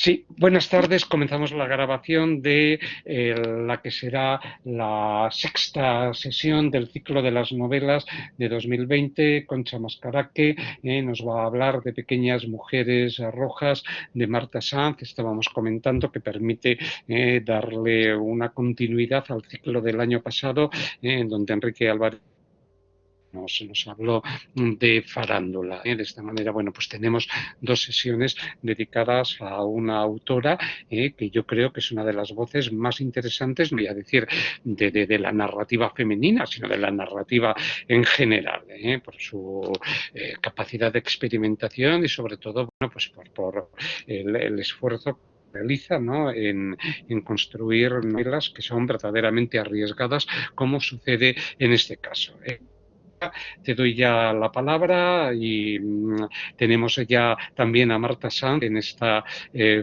Sí, buenas tardes. Comenzamos la grabación de la que será la sexta sesión del ciclo de las novelas de 2020. Concha Mascaraque nos va a hablar de Pequeñas Mujeres Rojas de Marta Sanz. Estábamos comentando que permite darle una continuidad al ciclo del año pasado, en donde Enrique Álvarez nos habló de farándula. De esta manera, bueno, pues tenemos dos sesiones dedicadas a una autora que yo creo que es una de las voces más interesantes, no voy a decir de la narrativa femenina, sino de la narrativa en general, por su capacidad de experimentación y sobre todo, bueno, pues por el esfuerzo realiza, ¿no?, en construir novelas que son verdaderamente arriesgadas, como sucede en este caso. Te doy ya la palabra y tenemos ya también a Marta Sanz en esta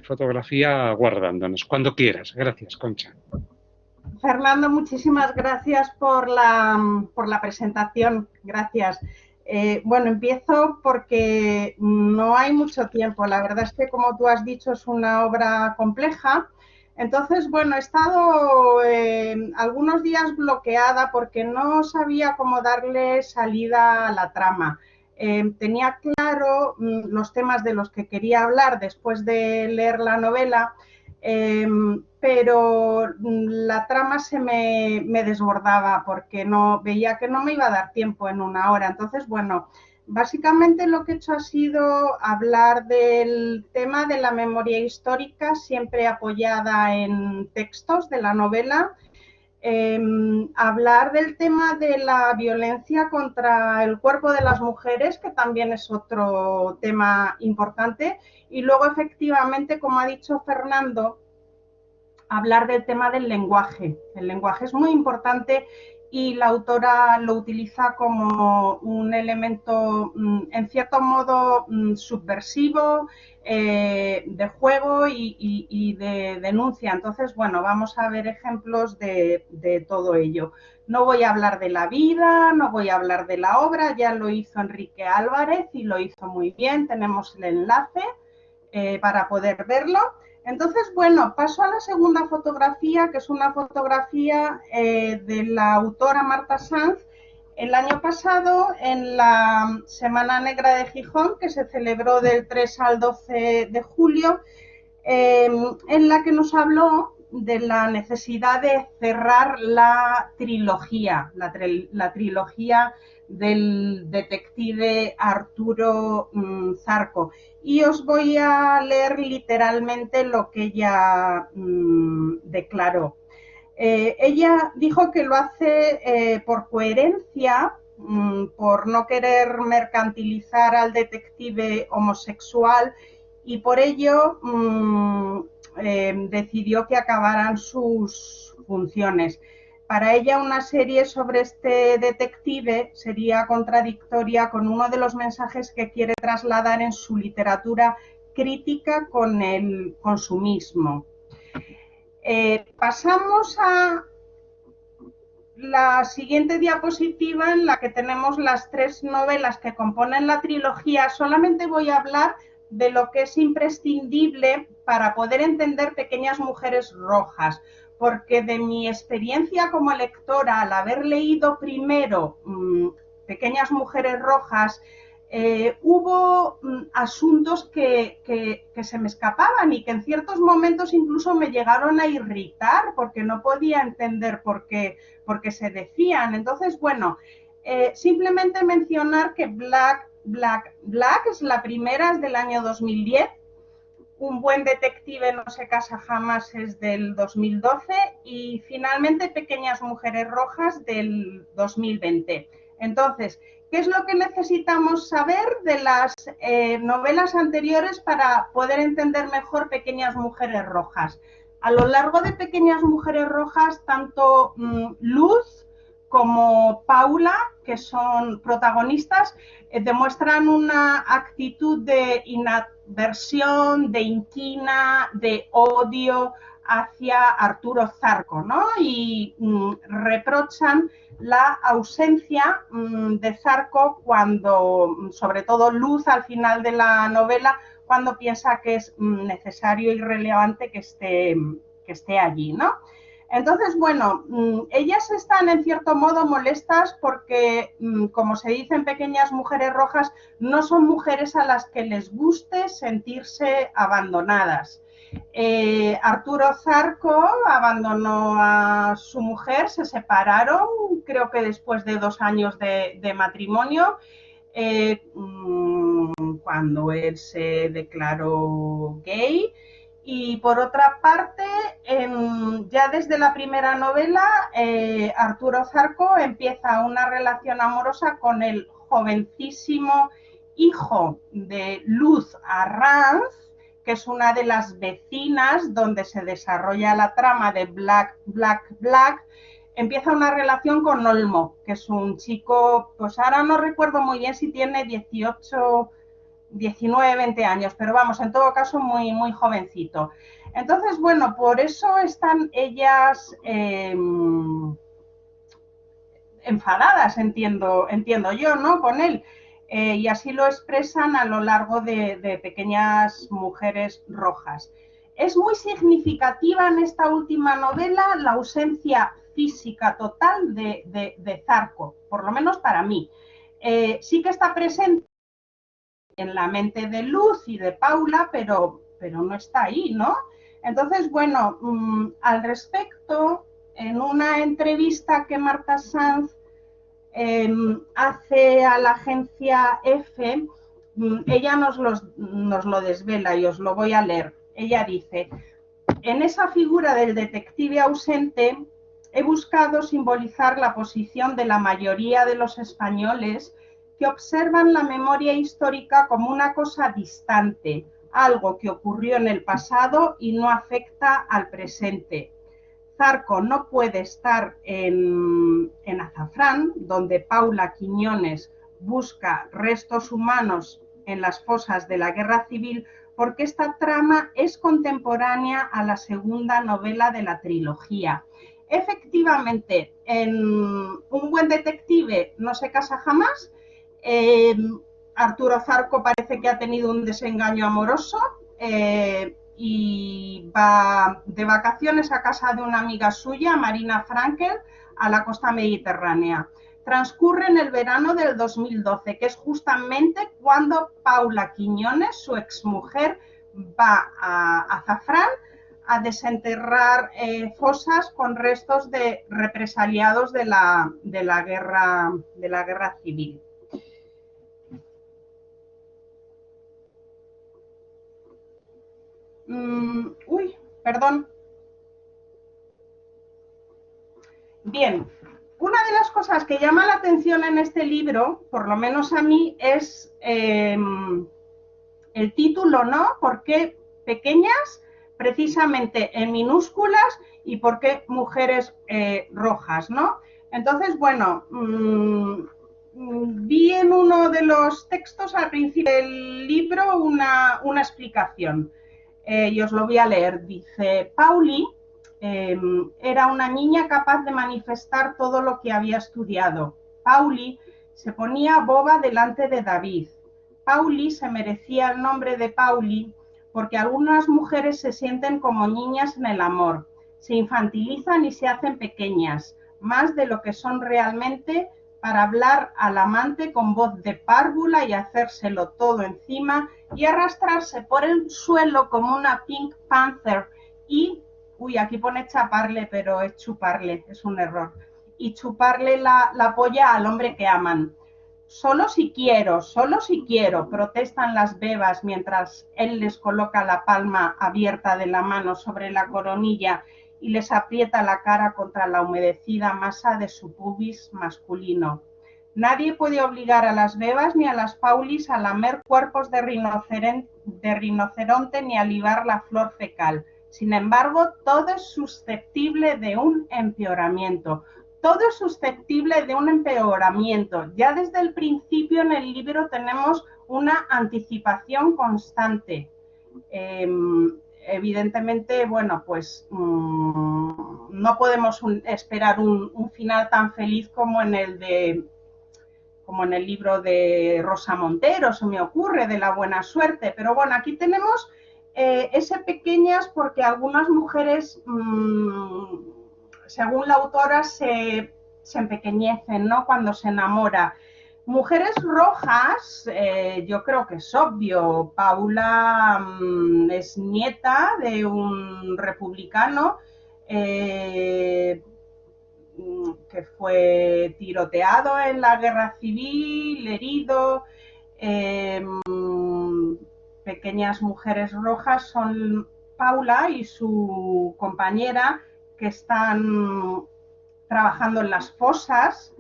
fotografía aguardándonos. Cuando quieras. Gracias, Concha. Fernando, muchísimas gracias por la presentación. Gracias. Bueno, empiezo porque no hay mucho tiempo. La verdad es que, como tú has dicho, es una obra compleja. Entonces, bueno, he estado algunos días bloqueada porque no sabía cómo darle salida a la trama. Tenía claro los temas de los que quería hablar después de leer la novela, pero la trama me desbordaba porque no veía que no me iba a dar tiempo en una hora. Entonces, bueno, básicamente lo que he hecho ha sido hablar del tema de la memoria histórica, siempre apoyada en textos de la novela. Hablar del tema de la violencia contra el cuerpo de las mujeres, que también es otro tema importante, y luego, efectivamente, como ha dicho Fernando, hablar del tema del lenguaje. El lenguaje es muy importante y la autora lo utiliza como un elemento, en cierto modo, subversivo, de juego y de denuncia. Entonces, bueno, vamos a ver ejemplos de todo ello. No voy a hablar de la vida, no voy a hablar de la obra, ya lo hizo Enrique Álvarez y lo hizo muy bien. Tenemos el enlace para poder verlo. Entonces, bueno, paso a la segunda fotografía, que es una fotografía de la autora Marta Sanz. El año pasado, en la Semana Negra de Gijón, que se celebró del 3 al 12 de julio, en la que nos habló de la necesidad de cerrar la trilogía, la trilogía del detective Arturo Zarco. Y os voy a leer literalmente lo que ella declaró. Ella dijo que lo hace por coherencia, por no querer mercantilizar al detective homosexual, y por ello decidió que acabaran sus funciones. Para ella, una serie sobre este detective sería contradictoria con uno de los mensajes que quiere trasladar en su literatura crítica con el consumismo. Pasamos a la siguiente diapositiva, en la que tenemos las tres novelas que componen la trilogía. Solamente voy a hablar de lo que es imprescindible para poder entender Pequeñas Mujeres Rojas, porque de mi experiencia como lectora, al haber leído primero Pequeñas Mujeres Rojas, hubo asuntos que se me escapaban y que en ciertos momentos incluso me llegaron a irritar porque no podía entender por qué se decían. Entonces, bueno, simplemente mencionar que Black es la primera, es del año 2010. Un buen detective no se casa jamás es del 2012 y finalmente Pequeñas Mujeres Rojas del 2020. Entonces, ¿qué es lo que necesitamos saber de las novelas anteriores para poder entender mejor Pequeñas Mujeres Rojas? A lo largo de Pequeñas Mujeres Rojas, tanto Luz como Paula, que son protagonistas, demuestran una actitud de inadversión, de inquina, de odio hacia Arturo Zarco, ¿no? Y reprochan la ausencia de Zarco cuando, sobre todo Luz al final de la novela, cuando piensa que es necesario y relevante que esté allí, ¿no? Entonces, bueno, ellas están en cierto modo molestas porque, como se dice en Pequeñas Mujeres Rojas, no son mujeres a las que les guste sentirse abandonadas. Arturo Zarco abandonó a su mujer, se separaron, creo que después de 2 años de matrimonio, cuando él se declaró gay. Y por otra parte, ya desde la primera novela, Arturo Zarco empieza una relación amorosa con el jovencísimo hijo de Luz Arranz, que es una de las vecinas donde se desarrolla la trama de Black, Black, Black. Empieza una relación con Olmo, que es un chico, pues ahora no recuerdo muy bien si tiene 18, 19, 20 años, pero vamos, en todo caso muy, muy jovencito. Entonces, bueno, por eso están ellas enfadadas, entiendo yo, ¿no? Con él. Y así lo expresan a lo largo de Pequeñas Mujeres Rojas. Es muy significativa en esta última novela la ausencia física total de Zarco, por lo menos para mí. Sí que está presente en la mente de Luz y de Paula, pero no está ahí, ¿no? Entonces, bueno, al respecto, en una entrevista que Marta Sanz hace a la agencia F, ella nos lo desvela y os lo voy a leer. Ella dice: en esa figura del detective ausente he buscado simbolizar la posición de la mayoría de los españoles que observan la memoria histórica como una cosa distante, algo que ocurrió en el pasado y no afecta al presente. Zarco no puede estar en Azafrán, donde Paula Quiñones busca restos humanos en las fosas de la Guerra Civil, porque esta trama es contemporánea a la segunda novela de la trilogía. Efectivamente, en Un buen detective no se casa jamás. Arturo Zarco parece que ha tenido un desengaño amoroso y va de vacaciones a casa de una amiga suya, Marina Frankel, a la costa mediterránea. Transcurre en el verano del 2012, que es justamente cuando Paula Quiñones, su exmujer, va a Azafrán a desenterrar fosas con restos de represaliados de la guerra civil. Perdón. Bien, una de las cosas que llama la atención en este libro, por lo menos a mí, es el título, ¿no? ¿Por qué pequeñas? Precisamente en minúsculas, y por qué mujeres rojas, ¿no? Entonces, bueno, vi en uno de los textos al principio del libro una explicación. Y os lo voy a leer. Dice: Pauli era una niña capaz de manifestar todo lo que había estudiado. Pauli se ponía boba delante de David. Pauli se merecía el nombre de Pauli porque algunas mujeres se sienten como niñas en el amor, se infantilizan y se hacen pequeñas, más de lo que son realmente, para hablar al amante con voz de párvula y hacérselo todo encima y arrastrarse por el suelo como una Pink Panther y, aquí pone chaparle, pero es chuparle, es un error, y chuparle la polla al hombre que aman. Solo si quiero, protestan las bebas mientras él les coloca la palma abierta de la mano sobre la coronilla y les aprieta la cara contra la humedecida masa de su pubis masculino. Nadie puede obligar a las bebas ni a las paulis a lamer cuerpos de rinoceronte ni a libar la flor fecal. Sin embargo, todo es susceptible de un empeoramiento. Todo es susceptible de un empeoramiento. Ya desde el principio en el libro tenemos una anticipación constante. Evidentemente, bueno, pues no podemos esperar un final tan feliz como en el de como en el libro de Rosa Montero, se me ocurre, de la buena suerte. Pero bueno, aquí tenemos ese pequeñas porque algunas mujeres, según la autora, se empequeñecen, ¿no? Cuando se enamora. Mujeres rojas, yo creo que es obvio. Paula es nieta de un republicano que fue tiroteado en la guerra civil, herido. Pequeñas mujeres rojas son Paula y su compañera, que están trabajando en las fosas,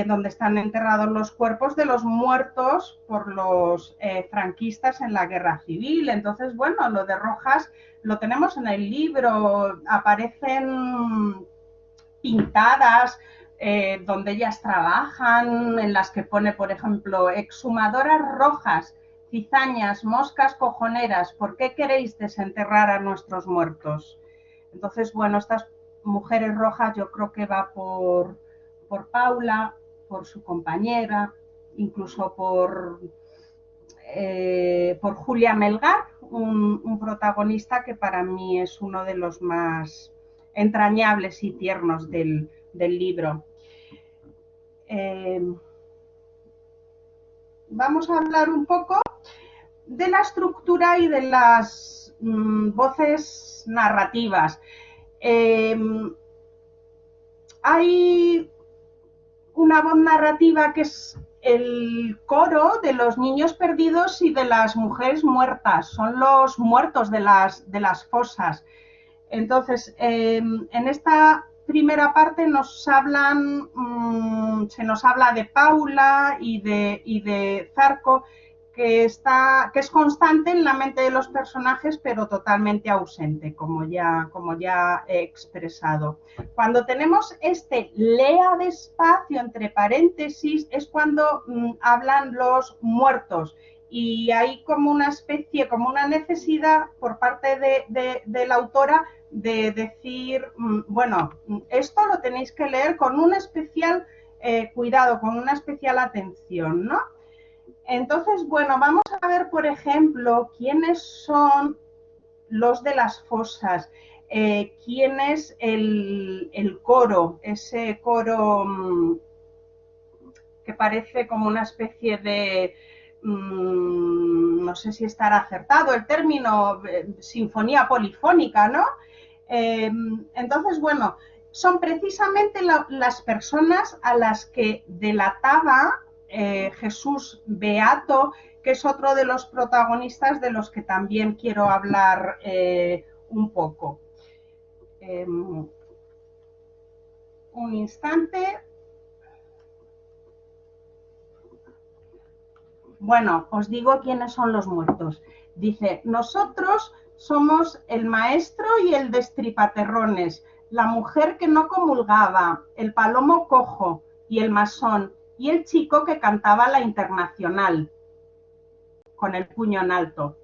donde están enterrados los cuerpos de los muertos por los franquistas en la guerra civil. Entonces, bueno, lo de rojas lo tenemos en el libro, aparecen pintadas donde ellas trabajan, en las que pone, por ejemplo, exhumadoras rojas, cizañas, moscas cojoneras, ¿por qué queréis desenterrar a nuestros muertos? Entonces, bueno, estas mujeres rojas yo creo que va por Paula, por su compañera, incluso por Julia Melgar, un protagonista que para mí es uno de los más entrañables y tiernos del libro. Vamos a hablar un poco de la estructura y de las voces narrativas. Hay una voz narrativa que es el coro de los niños perdidos y de las mujeres muertas, son los muertos de las fosas. Entonces, en esta primera parte se nos habla de Paula y de Zarco, que es constante en la mente de los personajes, pero totalmente ausente, como ya he expresado. Cuando tenemos lea despacio entre paréntesis, es cuando hablan los muertos, y hay como una especie, como una necesidad por parte de la autora de decir, bueno, esto lo tenéis que leer con un especial cuidado, con una especial atención, ¿no? Entonces, bueno, vamos a ver, por ejemplo, quiénes son los de las fosas, quién es el coro, ese coro que parece como una especie de, no sé si estará acertado el término, sinfonía polifónica, ¿no? Entonces, bueno, son precisamente las personas a las que delataba Jesús Beato, que es otro de los protagonistas de los que también quiero hablar un poco. Un instante. Bueno, os digo quiénes son los muertos. Dice, nosotros somos el maestro y el destripaterrones, la mujer que no comulgaba, el palomo cojo y el masón, y el chico que cantaba la Internacional, con el puño en alto.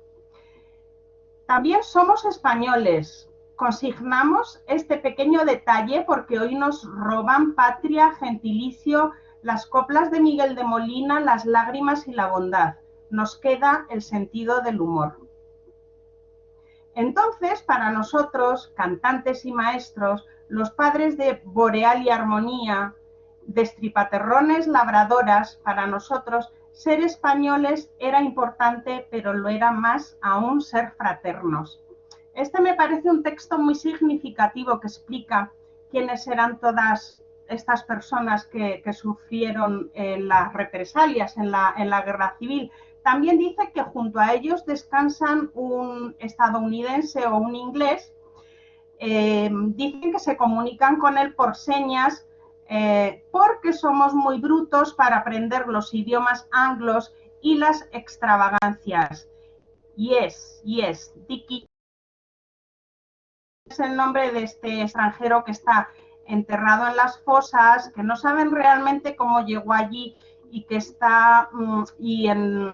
También somos españoles. Consignamos este pequeño detalle porque hoy nos roban patria, gentilicio, las coplas de Miguel de Molina, las lágrimas y la bondad. Nos queda el sentido del humor. Entonces, para nosotros, cantantes y maestros, los padres de Boreal y Armonía, destripaterrones, labradoras, para nosotros, ser españoles era importante, pero lo era más aún ser fraternos. Este me parece un texto muy significativo que explica quiénes eran todas estas personas que sufrieron las represalias en la guerra civil. También dice que junto a ellos descansan un estadounidense o un inglés. Dicen que se comunican con él por señas porque somos muy brutos para aprender los idiomas anglos y las extravagancias. Yes, Dicky es el nombre de este extranjero que está enterrado en las fosas, que no saben realmente cómo llegó allí y que está, y en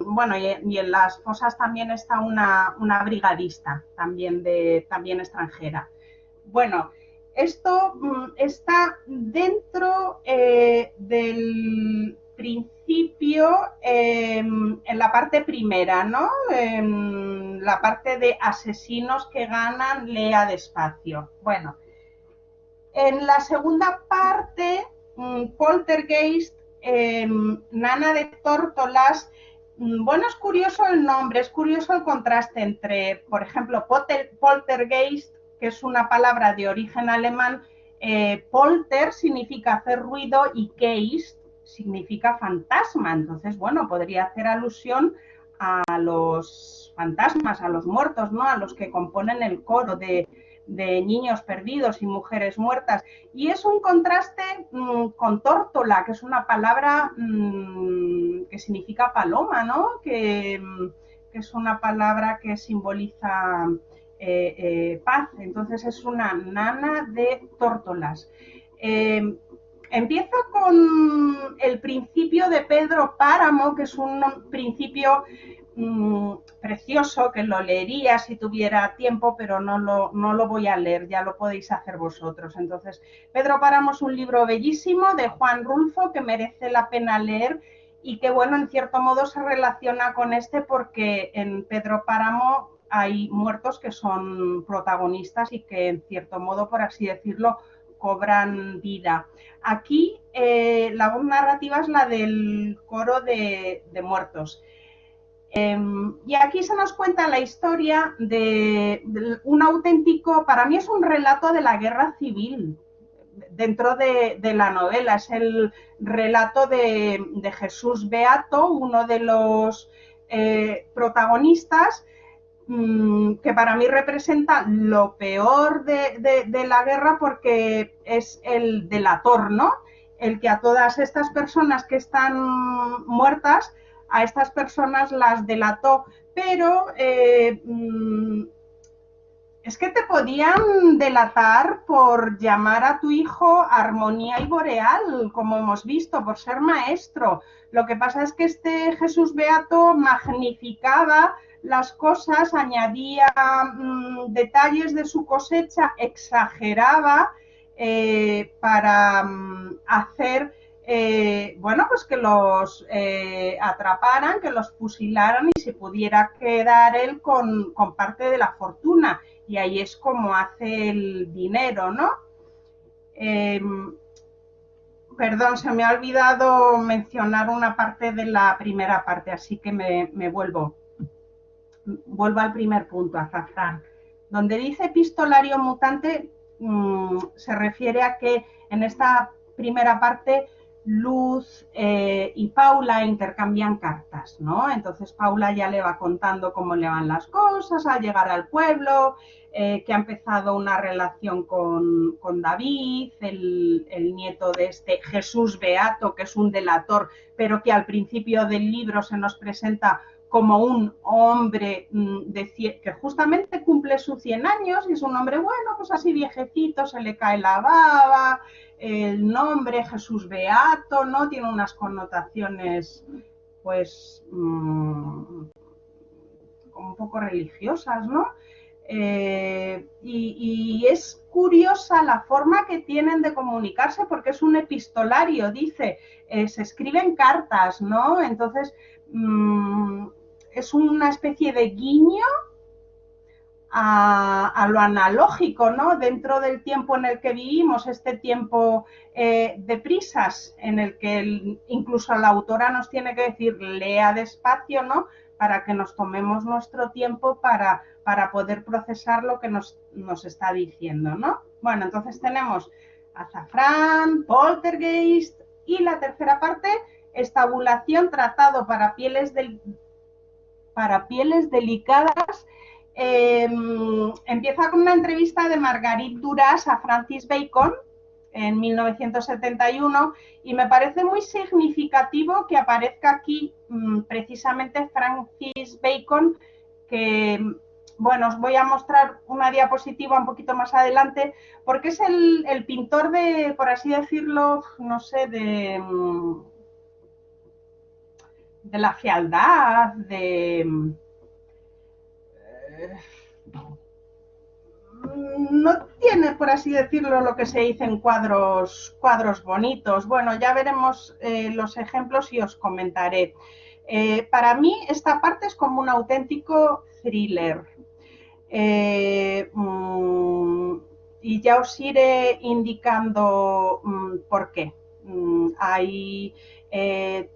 las fosas también está una brigadista, también extranjera. Bueno, esto está dentro del principio, en la parte primera, ¿no? En la parte de asesinos que ganan, lea despacio. Bueno, en la segunda parte, Poltergeist, Nana de Tórtolas. Bueno, es curioso el nombre, es curioso el contraste entre, por ejemplo, Poltergeist, que es una palabra de origen alemán. Polter significa hacer ruido y Geist significa fantasma. Entonces, bueno, podría hacer alusión a los fantasmas, a los muertos, ¿no? A los que componen el coro de niños perdidos y mujeres muertas. Y es un contraste con tórtola, que es una palabra que significa paloma, ¿no? Que es una palabra que simboliza paz. Entonces es una nana de tórtolas. Empiezo con el principio de Pedro Páramo, que es un principio precioso, que lo leería si tuviera tiempo, pero no lo voy a leer, ya lo podéis hacer vosotros. Entonces, Pedro Páramo es un libro bellísimo de Juan Rulfo que merece la pena leer y que, bueno, en cierto modo se relaciona con este porque en Pedro Páramo hay muertos que son protagonistas y que, en cierto modo, por así decirlo, cobran vida. Aquí la voz narrativa es la del coro de muertos. Y aquí se nos cuenta la historia de un auténtico, para mí es un relato de la guerra civil dentro de la novela. Es el relato de Jesús Beato, uno de los protagonistas, que para mí representa lo peor de la guerra porque es el delator, ¿no? El que a todas estas personas que están muertas, a estas personas las delató, pero es que te podían delatar por llamar a tu hijo Armonía y Boreal, como hemos visto, por ser maestro. Lo que pasa es que este Jesús Beato magnificaba las cosas, añadía detalles de su cosecha, exageraba para hacer bueno, pues que los atraparan, que los fusilaran y se pudiera quedar él con parte de la fortuna. Y ahí es como hace el dinero, ¿no? Perdón, se me ha olvidado mencionar una parte de la primera parte, así que me vuelvo al primer punto, Azafrán. Donde dice epistolario mutante, se refiere a que en esta primera parte Luz y Paula intercambian cartas, ¿no? Entonces Paula ya le va contando cómo le van las cosas al llegar al pueblo, que ha empezado una relación con David, el nieto de este Jesús Beato, que es un delator, pero que al principio del libro se nos presenta como un hombre que justamente cumple sus 100 años y es un hombre, bueno, pues así viejecito, se le cae la baba, el nombre Jesús Beato, ¿no? Tiene unas connotaciones, pues, como un poco religiosas, ¿no? Y es curiosa la forma que tienen de comunicarse porque es un epistolario, dice, se escriben cartas, ¿no? Entonces, es una especie de guiño a lo analógico, ¿no? Dentro del tiempo en el que vivimos, este tiempo de prisas, en el que incluso la autora nos tiene que decir, lea despacio, ¿no? Para que nos tomemos nuestro tiempo para poder procesar lo que nos está diciendo, ¿no? Bueno, entonces tenemos Azafrán, Poltergeist y la tercera parte, Estabulación, tratado para pieles delicadas. Empieza con una entrevista de Marguerite Duras a Francis Bacon en 1971 y me parece muy significativo que aparezca aquí precisamente Francis Bacon, que, bueno, os voy a mostrar una diapositiva un poquito más adelante, porque es el pintor de, por así decirlo, no sé, de la fealdad, no tiene, por así decirlo, lo que se dice en cuadros bonitos. Bueno, ya veremos los ejemplos y os comentaré. Para mí esta parte es como un auténtico thriller. Y ya os iré indicando por qué. Hay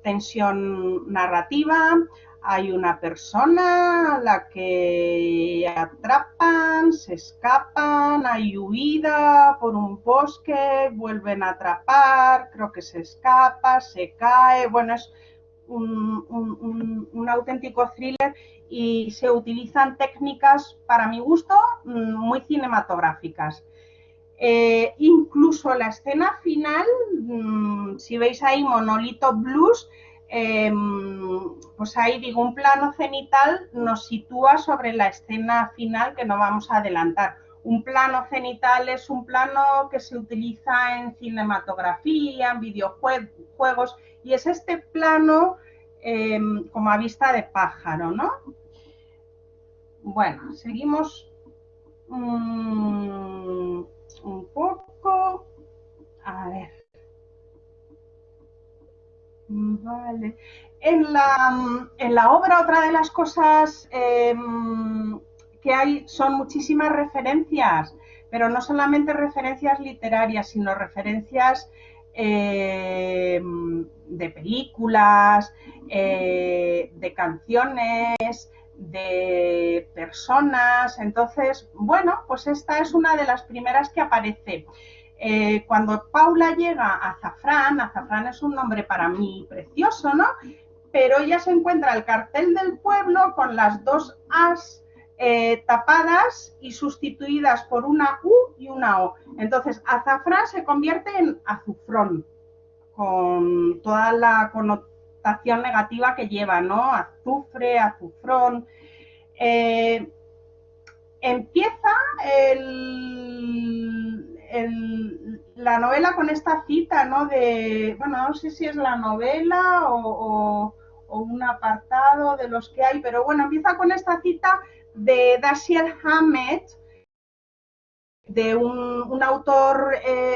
tensión narrativa, hay una persona a la que atrapan, se escapan, hay huida por un bosque, vuelven a atrapar, creo que se escapa, se cae, bueno, es un auténtico thriller y se utilizan técnicas, para mi gusto, muy cinematográficas. Incluso la escena final, si veis ahí Monolito Blues, pues ahí digo, un plano cenital nos sitúa sobre la escena final que no vamos a adelantar. Un plano cenital es un plano que se utiliza en cinematografía, en videojuegos, y es este plano como a vista de pájaro, ¿no? Bueno, seguimos un poco. A ver. Vale. En la obra, otra de las cosas que hay son muchísimas referencias, pero no solamente referencias literarias, sino referencias de películas, de canciones, de personas. Entonces, bueno, pues esta es una de las primeras que aparece. Cuando Paula llega a Azafrán es un nombre para mí precioso, ¿no? Pero ella se encuentra el cartel del pueblo con las dos As tapadas y sustituidas por una U y una O. Entonces, Azafrán se convierte en azufrón, con toda la connotación negativa que lleva, ¿no? Azufre, azufrón. Empieza la novela con esta cita, ¿no? Bueno, no sé si es la novela o un apartado de los que hay, pero bueno, empieza con esta cita de Dashiell Hammett, de un autor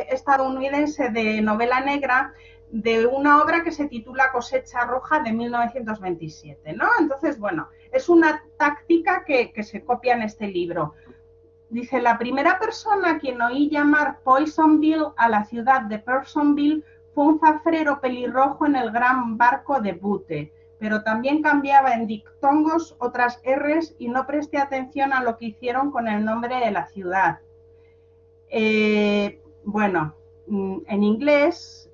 estadounidense de novela negra, de una obra que se titula Cosecha Roja de 1927, ¿no? Entonces, bueno, es una táctica que se copia en este libro. Dice, la primera persona a quien oí llamar Poisonville a la ciudad de Personville fue un zafrero pelirrojo en el gran barco de Bute, pero también cambiaba en dictongos otras R's y no presté atención a lo que hicieron con el nombre de la ciudad. Bueno, en inglés,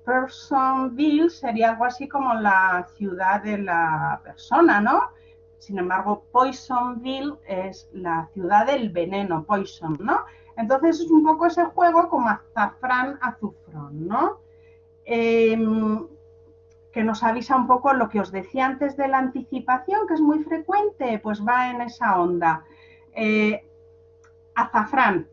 Personville sería algo así como la ciudad de la persona, ¿no? Sin embargo, Poisonville es la ciudad del veneno, Poison, ¿no? Entonces es un poco ese juego como azafrán, azufrón, ¿no? Que nos avisa un poco lo que os decía antes de la anticipación, que es muy frecuente, pues va en esa onda. Azafrán.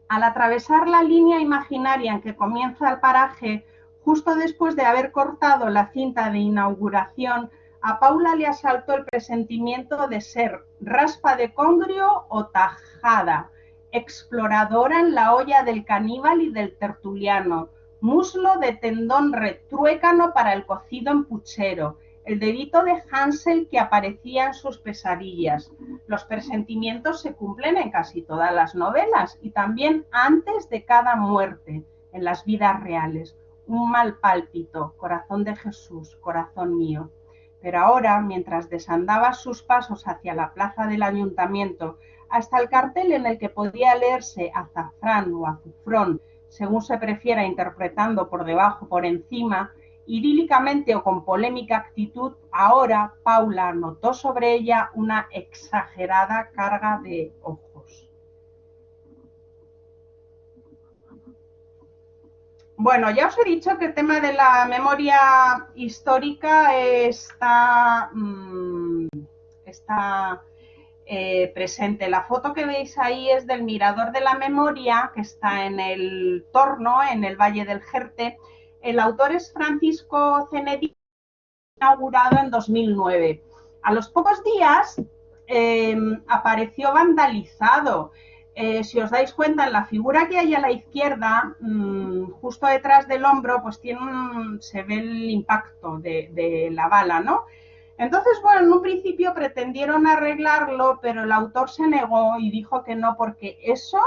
Al atravesar la línea imaginaria en que comienza el paraje, justo después de haber cortado la cinta de inauguración, a Paula le asaltó el presentimiento de ser raspa de congrio o tajada, exploradora en la olla del caníbal y del tertuliano, muslo de tendón retruécano para el cocido en puchero, el dedito de Hansel que aparecía en sus pesadillas. Los presentimientos se cumplen en casi todas las novelas y también antes de cada muerte, en las vidas reales. Un mal pálpito, corazón de Jesús, corazón mío. Pero ahora, mientras desandaba sus pasos hacia la plaza del ayuntamiento, hasta el cartel en el que podía leerse azafrán o azufrón, según se prefiera interpretando por debajo, por encima, idílicamente o con polémica actitud, ahora Paula notó sobre ella una exagerada carga de ojos. Bueno, ya os he dicho que el tema de la memoria histórica está presente. La foto que veis ahí es del Mirador de la Memoria, que está en el Torno, en el Valle del Jerte. El autor es Francisco Cenedí, inaugurado en 2009. A los pocos días apareció vandalizado. Si os dais cuenta, en la figura que hay a la izquierda, justo detrás del hombro, pues se ve el impacto de la bala, ¿no? Entonces, bueno, en un principio pretendieron arreglarlo, pero el autor se negó y dijo que no, porque eso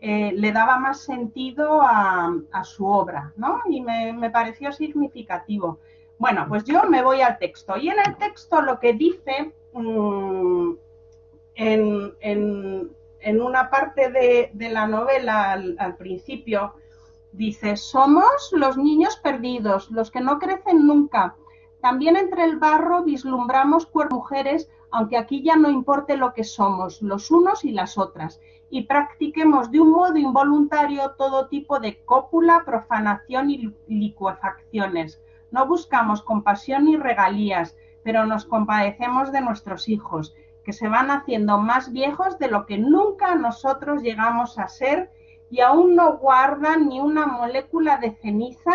le daba más sentido a su obra, ¿no? Y me pareció significativo. Bueno, pues yo me voy al texto. Y en el texto lo que dice, en una parte de la novela, al principio, dice: somos los niños perdidos, los que no crecen nunca. También entre el barro vislumbramos cuerpos mujeres, aunque aquí ya no importe lo que somos, los unos y las otras, y practiquemos de un modo involuntario todo tipo de cópula, profanación y licuefacciones. No buscamos compasión ni regalías, pero nos compadecemos de nuestros hijos, que se van haciendo más viejos de lo que nunca nosotros llegamos a ser, y aún no guardan ni una molécula de ceniza,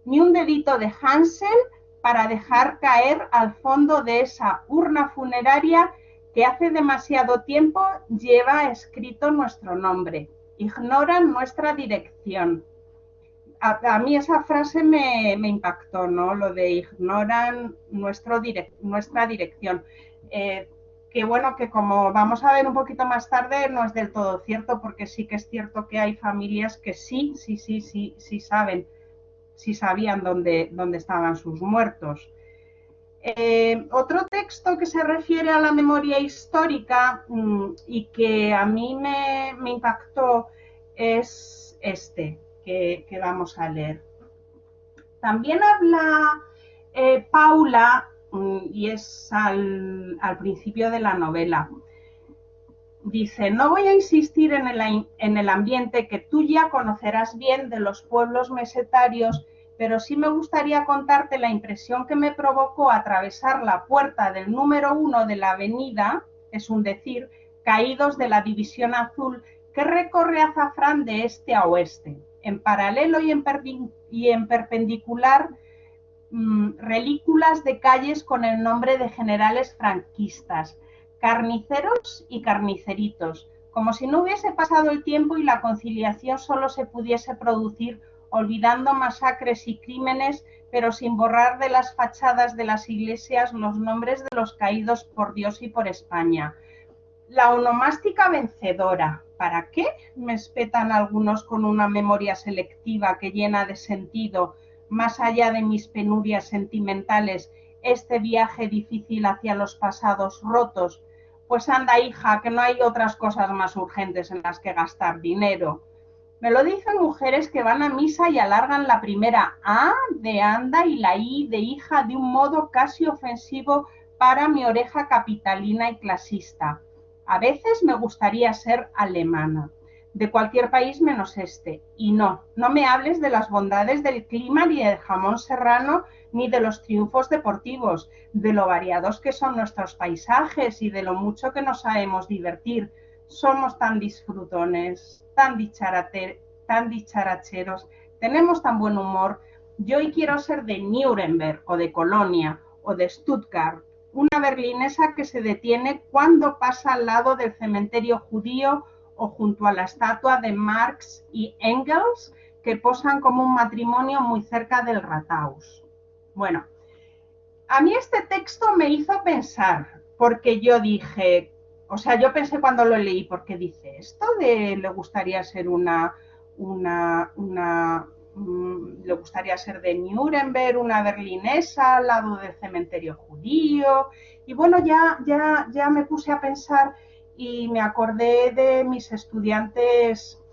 ni un dedito de Hansel para dejar caer al fondo de esa urna funeraria que hace demasiado tiempo lleva escrito nuestro nombre. Ignoran nuestra dirección. A mí esa frase me impactó, ¿no? Lo de ignoran nuestra dirección. Que bueno, que como vamos a ver un poquito más tarde, no es del todo cierto, porque sí que es cierto que hay familias que sí saben, sí sabían dónde estaban sus muertos. Otro texto que se refiere a la memoria histórica y que a mí me impactó es este que vamos a leer. También habla Paula, y es al principio de la novela. Dice: no voy a insistir en el ambiente que tú ya conocerás bien de los pueblos mesetarios, pero sí me gustaría contarte la impresión que me provocó atravesar la puerta del número 1 de la avenida, es un decir, Caídos de la División Azul, que recorre Azafrán de este a oeste. En paralelo y en perpendicular, relículas de calles con el nombre de generales franquistas, carniceros y carniceritos, como si no hubiese pasado el tiempo y la conciliación solo se pudiese producir olvidando masacres y crímenes, pero sin borrar de las fachadas de las iglesias los nombres de los caídos por Dios y por España. La onomástica vencedora. ¿Para qué? Me espetan algunos con una memoria selectiva que llena de sentido, más allá de mis penurias sentimentales, este viaje difícil hacia los pasados rotos. Pues anda, hija, que no hay otras cosas más urgentes en las que gastar dinero. Me lo dicen mujeres que van a misa y alargan la primera A de anda y la I de hija de un modo casi ofensivo para mi oreja capitalina y clasista. A veces me gustaría ser alemana, de cualquier país menos este. Y no me hables de las bondades del clima, ni del jamón serrano, ni de los triunfos deportivos, de lo variados que son nuestros paisajes y de lo mucho que nos sabemos divertir. Somos tan disfrutones, tan dicharacheros, tenemos tan buen humor. Yo hoy quiero ser de Nuremberg o de Colonia o de Stuttgart, una berlinesa que se detiene cuando pasa al lado del cementerio judío o junto a la estatua de Marx y Engels, que posan como un matrimonio muy cerca del Rathaus. Bueno, a mí este texto me hizo pensar, porque yo dije, o sea, yo pensé cuando lo leí, porque dice esto de le gustaría ser le gustaría ser de Nuremberg, una berlinesa al lado del cementerio judío. Y bueno, ya me puse a pensar y me acordé de mis estudiantes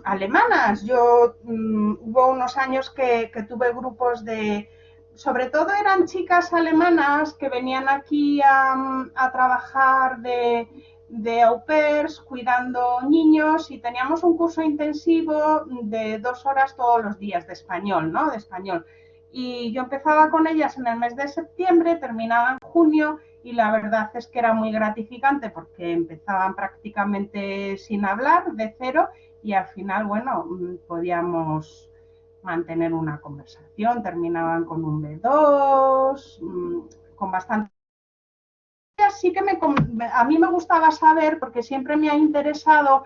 alemanas. Hubo unos años que tuve grupos sobre todo eran chicas alemanas que venían aquí a trabajar de au pairs, cuidando niños, y teníamos un curso intensivo de 2 horas todos los días de español, ¿no? De español. Y yo empezaba con ellas en el mes de septiembre, terminaba en junio, y la verdad es que era muy gratificante porque empezaban prácticamente sin hablar, de cero, y al final, bueno, podíamos mantener una conversación, terminaban con un B2, con bastante sí que a mí me gustaba saber, porque siempre me ha interesado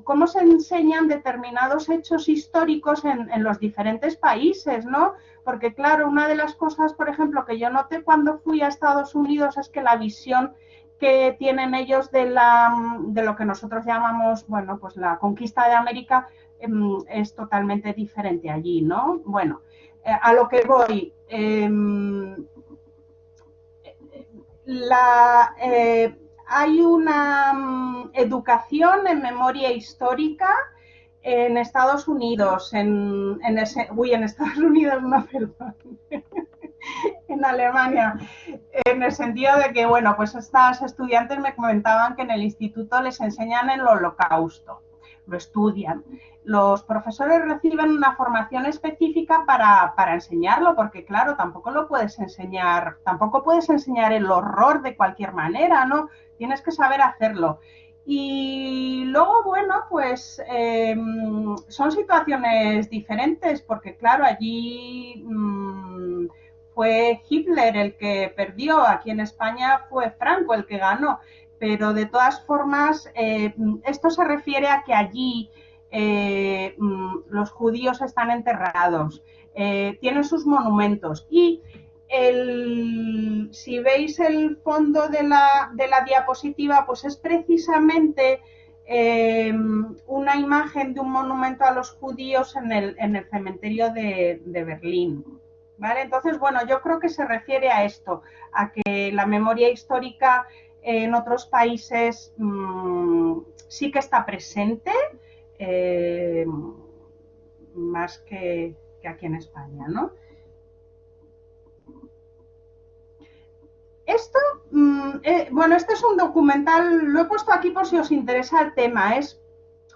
cómo se enseñan determinados hechos históricos en los diferentes países, ¿no? Porque claro, una de las cosas, por ejemplo, que yo noté cuando fui a Estados Unidos es que la visión que tienen ellos de lo que nosotros llamamos, bueno, pues la conquista de América es totalmente diferente allí, ¿no? Bueno, a lo que voy, hay una educación en memoria histórica en Estados Unidos, en Estados Unidos no, perdón, en Alemania, en el sentido de que, bueno, pues estas estudiantes me comentaban que en el instituto les enseñan el holocausto, lo estudian. Los profesores reciben una formación específica para enseñarlo, porque claro, tampoco puedes enseñar el horror de cualquier manera, ¿no? Tienes que saber hacerlo. Y luego, bueno, pues son situaciones diferentes, porque claro, allí fue Hitler el que perdió, aquí en España fue Franco el que ganó, pero de todas formas, esto se refiere a que allí los judíos están enterrados, tienen sus monumentos y si veis el fondo de la diapositiva, pues es precisamente una imagen de un monumento a los judíos en el cementerio de Berlín. ¿Vale? Entonces, bueno, yo creo que se refiere a esto, a que la memoria histórica en otros países sí que está presente, más que aquí en España, ¿no? Esto, bueno, este es un documental, lo he puesto aquí por si os interesa el tema, es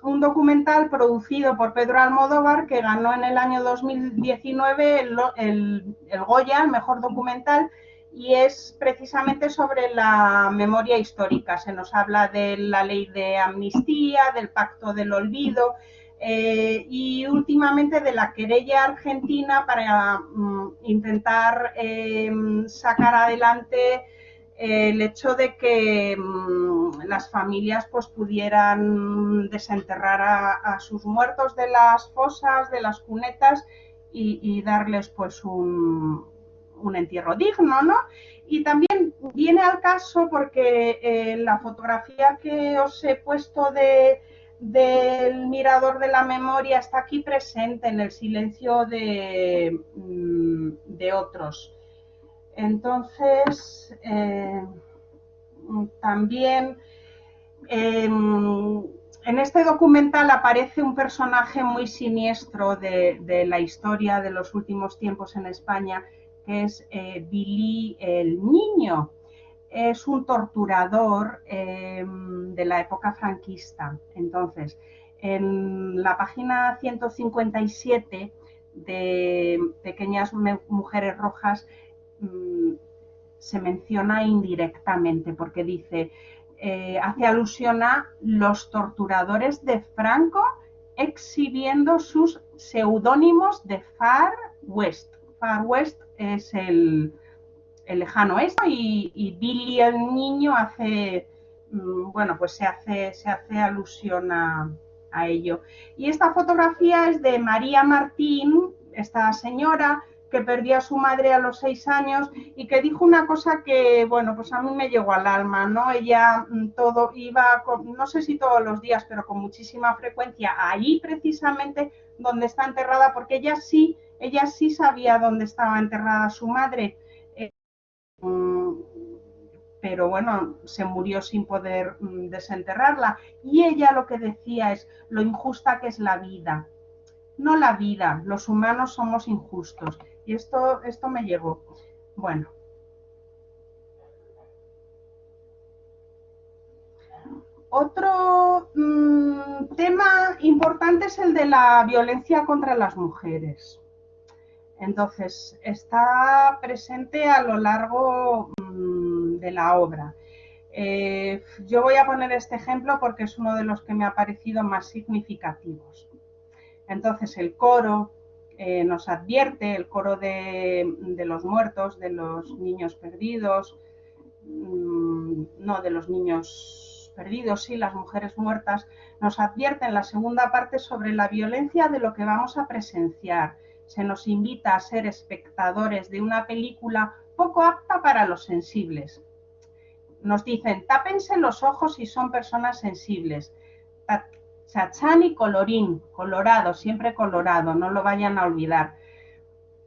un documental producido por Pedro Almodóvar que ganó en el año 2019 el Goya, el mejor documental, y es precisamente sobre la memoria histórica. Se nos habla de la ley de amnistía, del pacto del olvido y últimamente de la querella argentina para intentar sacar adelante el hecho de que las familias pues pudieran desenterrar a sus muertos de las fosas, de las cunetas y darles pues un entierro digno, ¿no? Y también viene al caso porque la fotografía que os he puesto del mirador de la memoria está aquí presente en el silencio de otros. Entonces, también en este documental aparece un personaje muy siniestro de la historia de los últimos tiempos en España, que es Billy el Niño. Es un torturador de la época franquista. Entonces, en la página 157 de Pequeñas Mujeres Rojas se menciona indirectamente porque dice, hace alusión a los torturadores de Franco exhibiendo sus seudónimos de Far West. Far West es el lejano oeste y Billy el Niño hace, bueno, pues se hace alusión a ello. Y esta fotografía es de María Martín, esta señora que perdió a su madre a los 6 años y que dijo una cosa que, bueno, pues a mí me llegó al alma, ¿no? Ella todo iba, no sé si todos los días, pero con muchísima frecuencia, allí precisamente donde está enterrada, porque ella sí sabía dónde estaba enterrada su madre, pero bueno, se murió sin poder desenterrarla. Y ella lo que decía es lo injusta que es la vida. No la vida, los humanos somos injustos. Y esto me llegó. Bueno. Otro tema importante es el de la violencia contra las mujeres. Entonces, está presente a lo largo de la obra. Yo voy a poner este ejemplo porque es uno de los que me ha parecido más significativos. Entonces, el coro nos advierte, el coro de los muertos, de los niños perdidos, no, de los niños perdidos, sí, las mujeres muertas, nos advierte en la segunda parte sobre la violencia de lo que vamos a presenciar. Se nos invita a ser espectadores de una película poco apta para los sensibles. Nos dicen, tápense los ojos si son personas sensibles. Chachán y colorín, colorado, siempre colorado, no lo vayan a olvidar.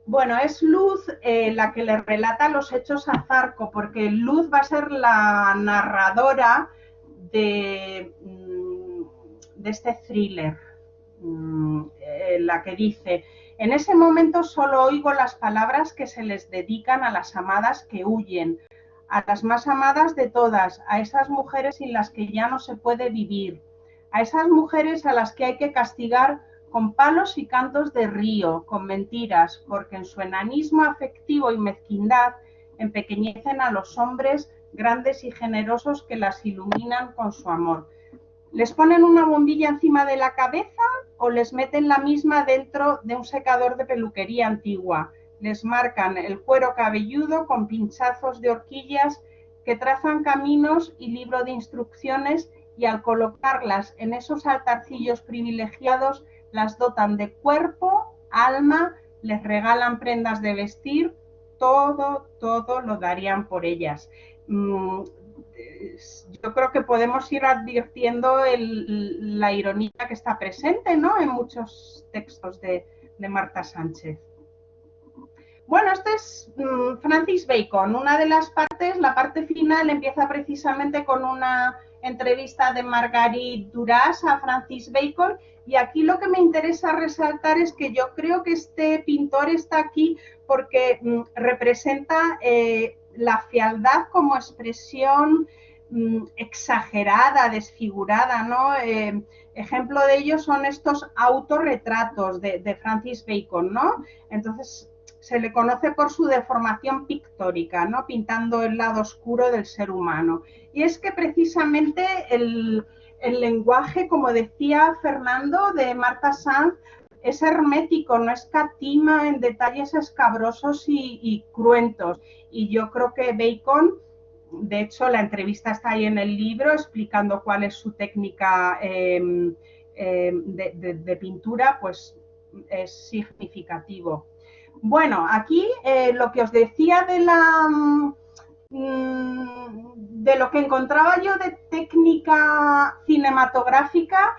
Bueno, es Luz la que le relata los hechos a Zarco, porque Luz va a ser la narradora de este thriller, la que dice, en ese momento solo oigo las palabras que se les dedican a las amadas que huyen, a las más amadas de todas, a esas mujeres sin las que ya no se puede vivir, a esas mujeres a las que hay que castigar con palos y cantos de río, con mentiras, porque en su enanismo afectivo y mezquindad empequeñecen a los hombres grandes y generosos que las iluminan con su amor. Les ponen una bombilla encima de la cabeza o les meten la misma dentro de un secador de peluquería antigua. Les marcan el cuero cabelludo con pinchazos de horquillas que trazan caminos y libro de instrucciones, y al colocarlas en esos altarcillos privilegiados las dotan de cuerpo, alma, les regalan prendas de vestir, todo lo darían por ellas. Yo creo que podemos ir advirtiendo la ironía que está presente, ¿no?, en muchos textos de Marta Sánchez. Bueno, este es Francis Bacon. Una de las partes, la parte final, empieza precisamente con una entrevista de Marguerite Duras a Francis Bacon, y aquí lo que me interesa resaltar es que yo creo que este pintor está aquí porque representa la fealdad como expresión exagerada, desfigurada, ¿no? Ejemplo de ello son estos autorretratos de Francis Bacon, ¿no? Entonces se le conoce por su deformación pictórica, ¿no?, pintando el lado oscuro del ser humano. Y es que precisamente el lenguaje, como decía Fernando, de Marta Sanz, es hermético, no escatima en detalles escabrosos y cruentos. Y yo creo que Bacon, de hecho la entrevista está ahí en el libro explicando cuál es su técnica de pintura, pues es significativo. Bueno, aquí lo que os decía de lo que encontraba yo de técnica cinematográfica,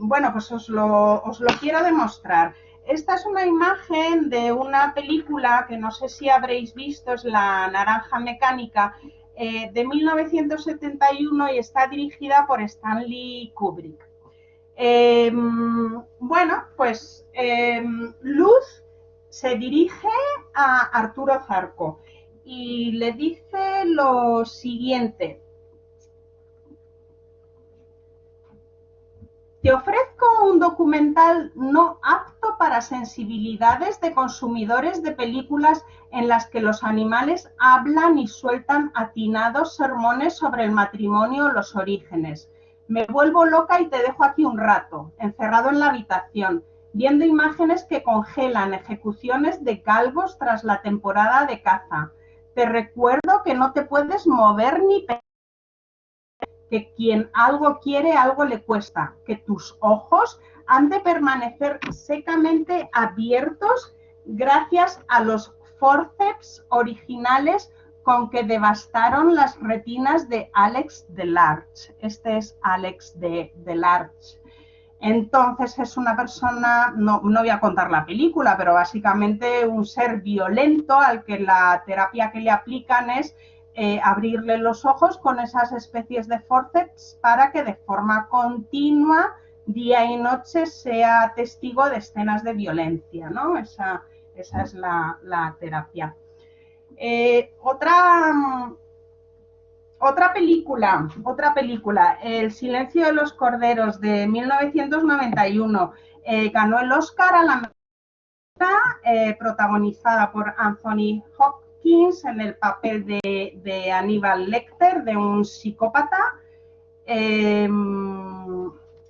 bueno, pues os lo quiero demostrar. Esta es una imagen de una película que no sé si habréis visto, es La Naranja Mecánica, de 1971, y está dirigida por Stanley Kubrick. Bueno, pues Luz se dirige a Arturo Zarco y le dice lo siguiente: te ofrezco un documental no apto para sensibilidades de consumidores de películas en las que los animales hablan y sueltan atinados sermones sobre el matrimonio o los orígenes. Me vuelvo loca y te dejo aquí un rato, encerrado en la habitación, viendo imágenes que congelan ejecuciones de calvos tras la temporada de caza. Te recuerdo que no te puedes mover ni pensar, que quien algo quiere, algo le cuesta, que tus ojos han de permanecer secamente abiertos gracias a los forceps originales con que devastaron las retinas de Alex Delarge. Este es Alex Delarge. Entonces es una persona, no voy a contar la película, pero básicamente un ser violento al que la terapia que le aplican es abrirle los ojos con esas especies de forceps para que de forma continua, día y noche, sea testigo de escenas de violencia, ¿no? Esa es la terapia. Otra película, El silencio de los corderos, de 1991, ganó el Oscar a la mejor protagonizada por Anthony Hopkins en el papel de Aníbal Lecter, de un psicópata.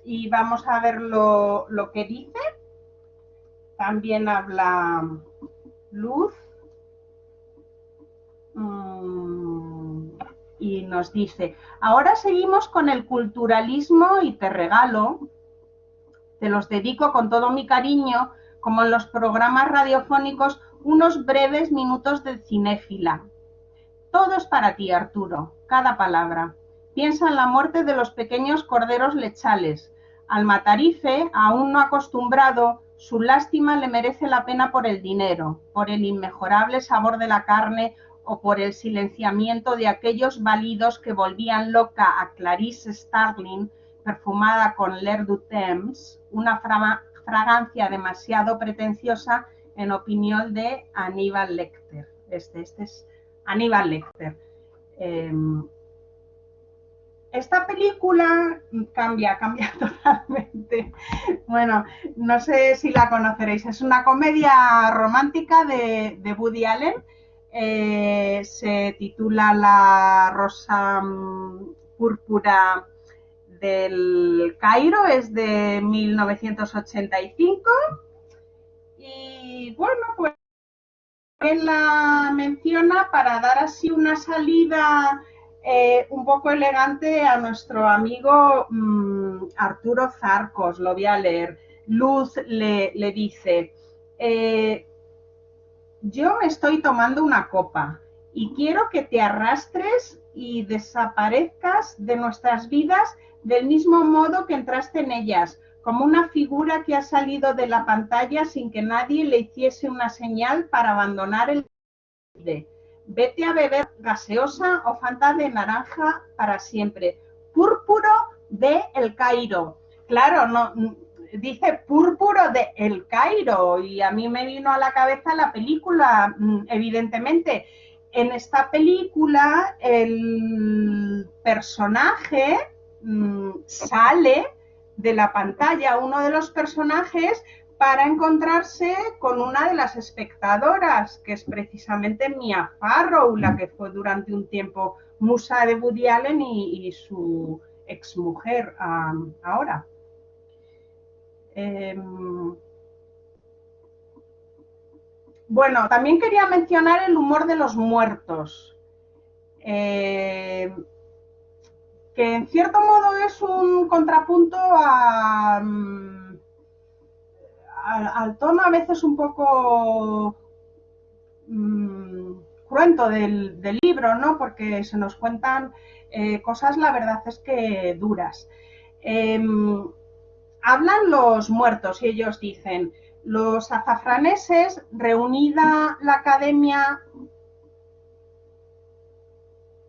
Y vamos a ver lo que dice. También habla Luz. y nos dice: ahora seguimos con el culturalismo y te regalo, te los dedico con todo mi cariño, como en los programas radiofónicos, unos breves minutos de cinéfila. Todo es para ti, Arturo, cada palabra. Piensa en la muerte de los pequeños corderos lechales. Al matarife, aún no acostumbrado, su lástima le merece la pena por el dinero, por el inmejorable sabor de la carne o por el silenciamiento de aquellos balidos que volvían loca a Clarice Starling, perfumada con l'air du temps, una fragancia demasiado pretenciosa en opinión de Aníbal Lecter. Este es Aníbal Lecter. Esta película cambia totalmente. Bueno, no sé si la conoceréis. Es una comedia romántica de Woody Allen. Se titula La rosa púrpura del Cairo. Es de 1985. Y bueno, pues él la menciona para dar así una salida un poco elegante a nuestro amigo Arturo Zarcos. Lo voy a leer. Luz le dice: yo me estoy tomando una copa y quiero que te arrastres y desaparezcas de nuestras vidas del mismo modo que entraste en ellas, como una figura que ha salido de la pantalla sin que nadie le hiciese una señal para abandonar el de. Vete a beber gaseosa o fanta de naranja para siempre. Púrpuro de El Cairo. Claro, no dice púrpuro de El Cairo y a mí me vino a la cabeza la película, evidentemente. En esta película el personaje sale de la pantalla, uno de los personajes, para encontrarse con una de las espectadoras, que es precisamente Mia Farrow, la que fue durante un tiempo musa de Woody Allen y su exmujer ahora. Bueno, también quería mencionar el humor de los muertos, que en cierto modo es un contrapunto al tono a veces un poco cruento del libro, ¿no? Porque se nos cuentan cosas, la verdad es que duras. Hablan los muertos y ellos dicen: los azafraneses, reunida la academia...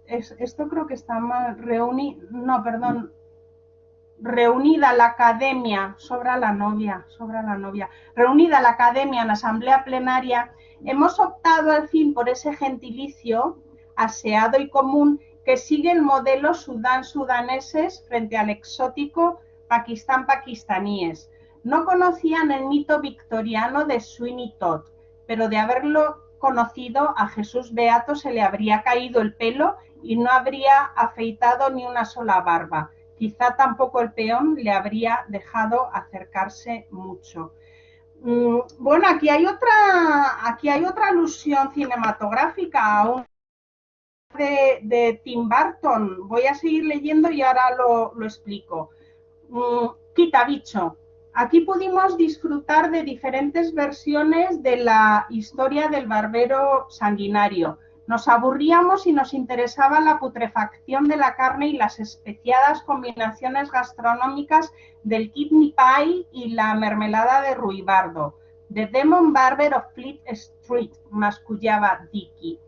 Esto creo que está mal. Reunida la academia, sobra la novia, reunida la academia en asamblea plenaria, hemos optado al fin por ese gentilicio aseado y común que sigue el modelo sudaneses frente al exótico pakistaníes. No conocían el mito victoriano de Sweeney Todd, pero de haberlo conocido, a Jesús Beato se le habría caído el pelo y no habría afeitado ni una sola barba. Quizá tampoco el peón le habría dejado acercarse mucho. Bueno, aquí hay otra alusión cinematográfica a un de Tim Burton. Voy a seguir leyendo y ahora lo explico. Quita bicho. Aquí pudimos disfrutar de diferentes versiones de la historia del barbero sanguinario. Nos aburríamos y nos interesaba la putrefacción de la carne y las especiadas combinaciones gastronómicas del kidney pie y la mermelada de ruibarbo. The Demon Barber of Fleet Street, mascullaba Dicky.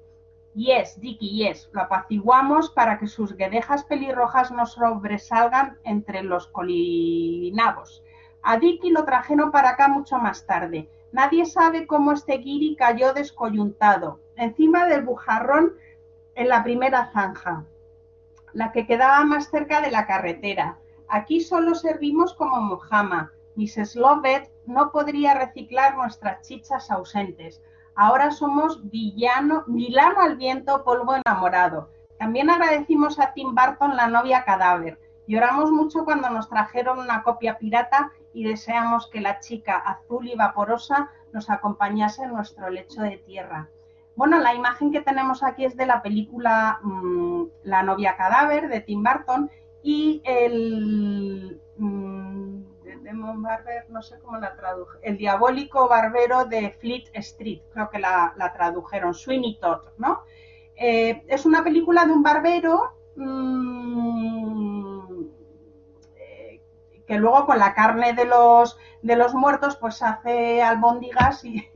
Yes, Dicky, yes. Lo apaciguamos para que sus guedejas pelirrojas no sobresalgan entre los colinabos. A Dicky lo trajeron para acá mucho más tarde. Nadie sabe cómo este guiri cayó descoyuntado, encima del bujarrón en la primera zanja, la que quedaba más cerca de la carretera. Aquí solo servimos como mojama. Mrs. Lovett no podría reciclar nuestras chichas ausentes. Ahora somos Milano al viento, polvo enamorado. También agradecimos a Tim Burton la novia cadáver. Lloramos mucho cuando nos trajeron una copia pirata y deseamos que la chica azul y vaporosa nos acompañase en nuestro lecho de tierra. Bueno, la imagen que tenemos aquí es de la película La novia cadáver de Tim Burton y el Demon Barber, no sé cómo la traduje, el diabólico barbero de Fleet Street, creo que la tradujeron, Sweeney Todd, ¿no? Es una película de un barbero que luego con la carne de los muertos pues hace albóndigas y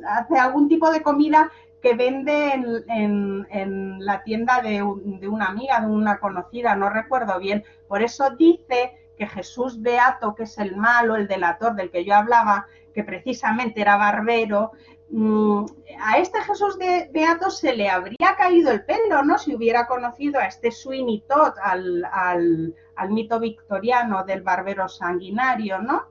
hace algún tipo de comida que vende en la tienda de una amiga, de una conocida, no recuerdo bien. Por eso dice que Jesús Beato, que es el malo, el delator del que yo hablaba, que precisamente era barbero, a este Jesús Beato se le habría caído el pelo, ¿no? Si hubiera conocido a este Sweeney Todd, al mito victoriano del barbero sanguinario, ¿no?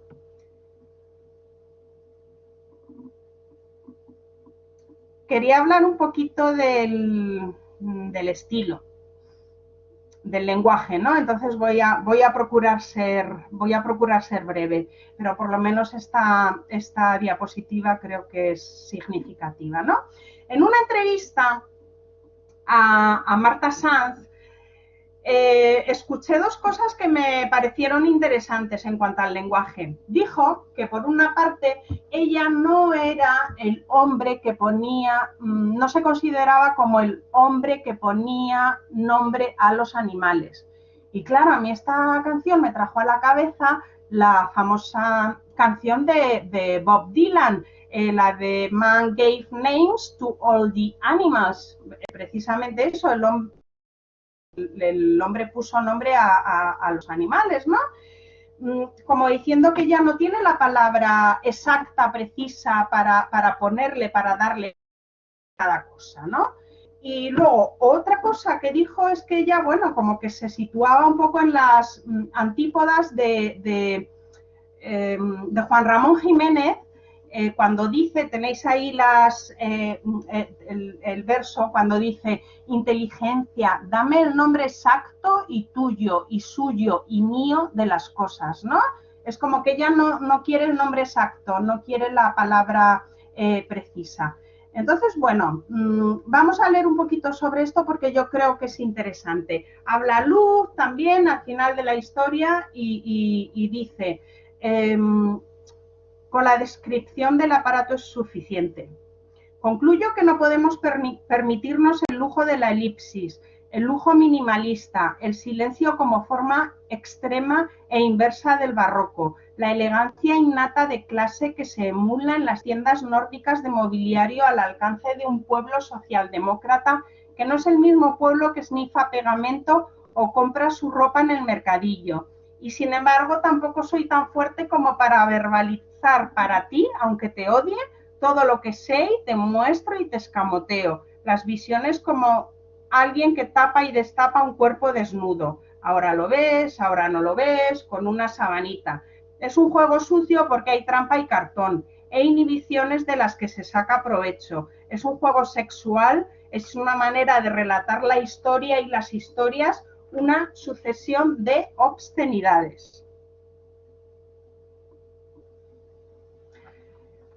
Quería hablar un poquito del estilo, del lenguaje, ¿no? Entonces voy a procurar ser breve, pero por lo menos esta diapositiva creo que es significativa, ¿no? En una entrevista a Marta Sanz, escuché dos cosas que me parecieron interesantes en cuanto al lenguaje. Dijo que por una parte ella no era el hombre que ponía, no se consideraba como el hombre que ponía nombre a los animales. Y claro, a mí esta canción me trajo a la cabeza la famosa canción de Bob Dylan, la de Man Gave Names to All the Animals. Precisamente eso, el hombre puso nombre a los animales, ¿no? Como diciendo que ya no tiene la palabra exacta, precisa para ponerle, para darle cada cosa, ¿no? Y luego, otra cosa que dijo es que ella, bueno, como que se situaba un poco en las antípodas de Juan Ramón Jiménez, cuando dice, tenéis ahí el verso, cuando dice, inteligencia, dame el nombre exacto y tuyo, y suyo, y mío de las cosas, ¿no? Es como que ella no quiere el nombre exacto, no quiere la palabra precisa. Entonces, bueno, vamos a leer un poquito sobre esto porque yo creo que es interesante. Habla Luz también al final de la historia y dice, con la descripción del aparato es suficiente. Concluyo que no podemos permitirnos el lujo de la elipsis, el lujo minimalista, el silencio como forma extrema e inversa del barroco, la elegancia innata de clase que se emula en las tiendas nórdicas de mobiliario al alcance de un pueblo socialdemócrata que no es el mismo pueblo que snifa pegamento o compra su ropa en el mercadillo. Y sin embargo tampoco soy tan fuerte como para verbalizar para ti, aunque te odie, todo lo que sé y te muestro y te escamoteo. Las visiones como alguien que tapa y destapa un cuerpo desnudo. Ahora lo ves, ahora no lo ves, con una sabanita. Es un juego sucio porque hay trampa y cartón e inhibiciones de las que se saca provecho. Es un juego sexual, es una manera de relatar la historia y las historias, una sucesión de obscenidades.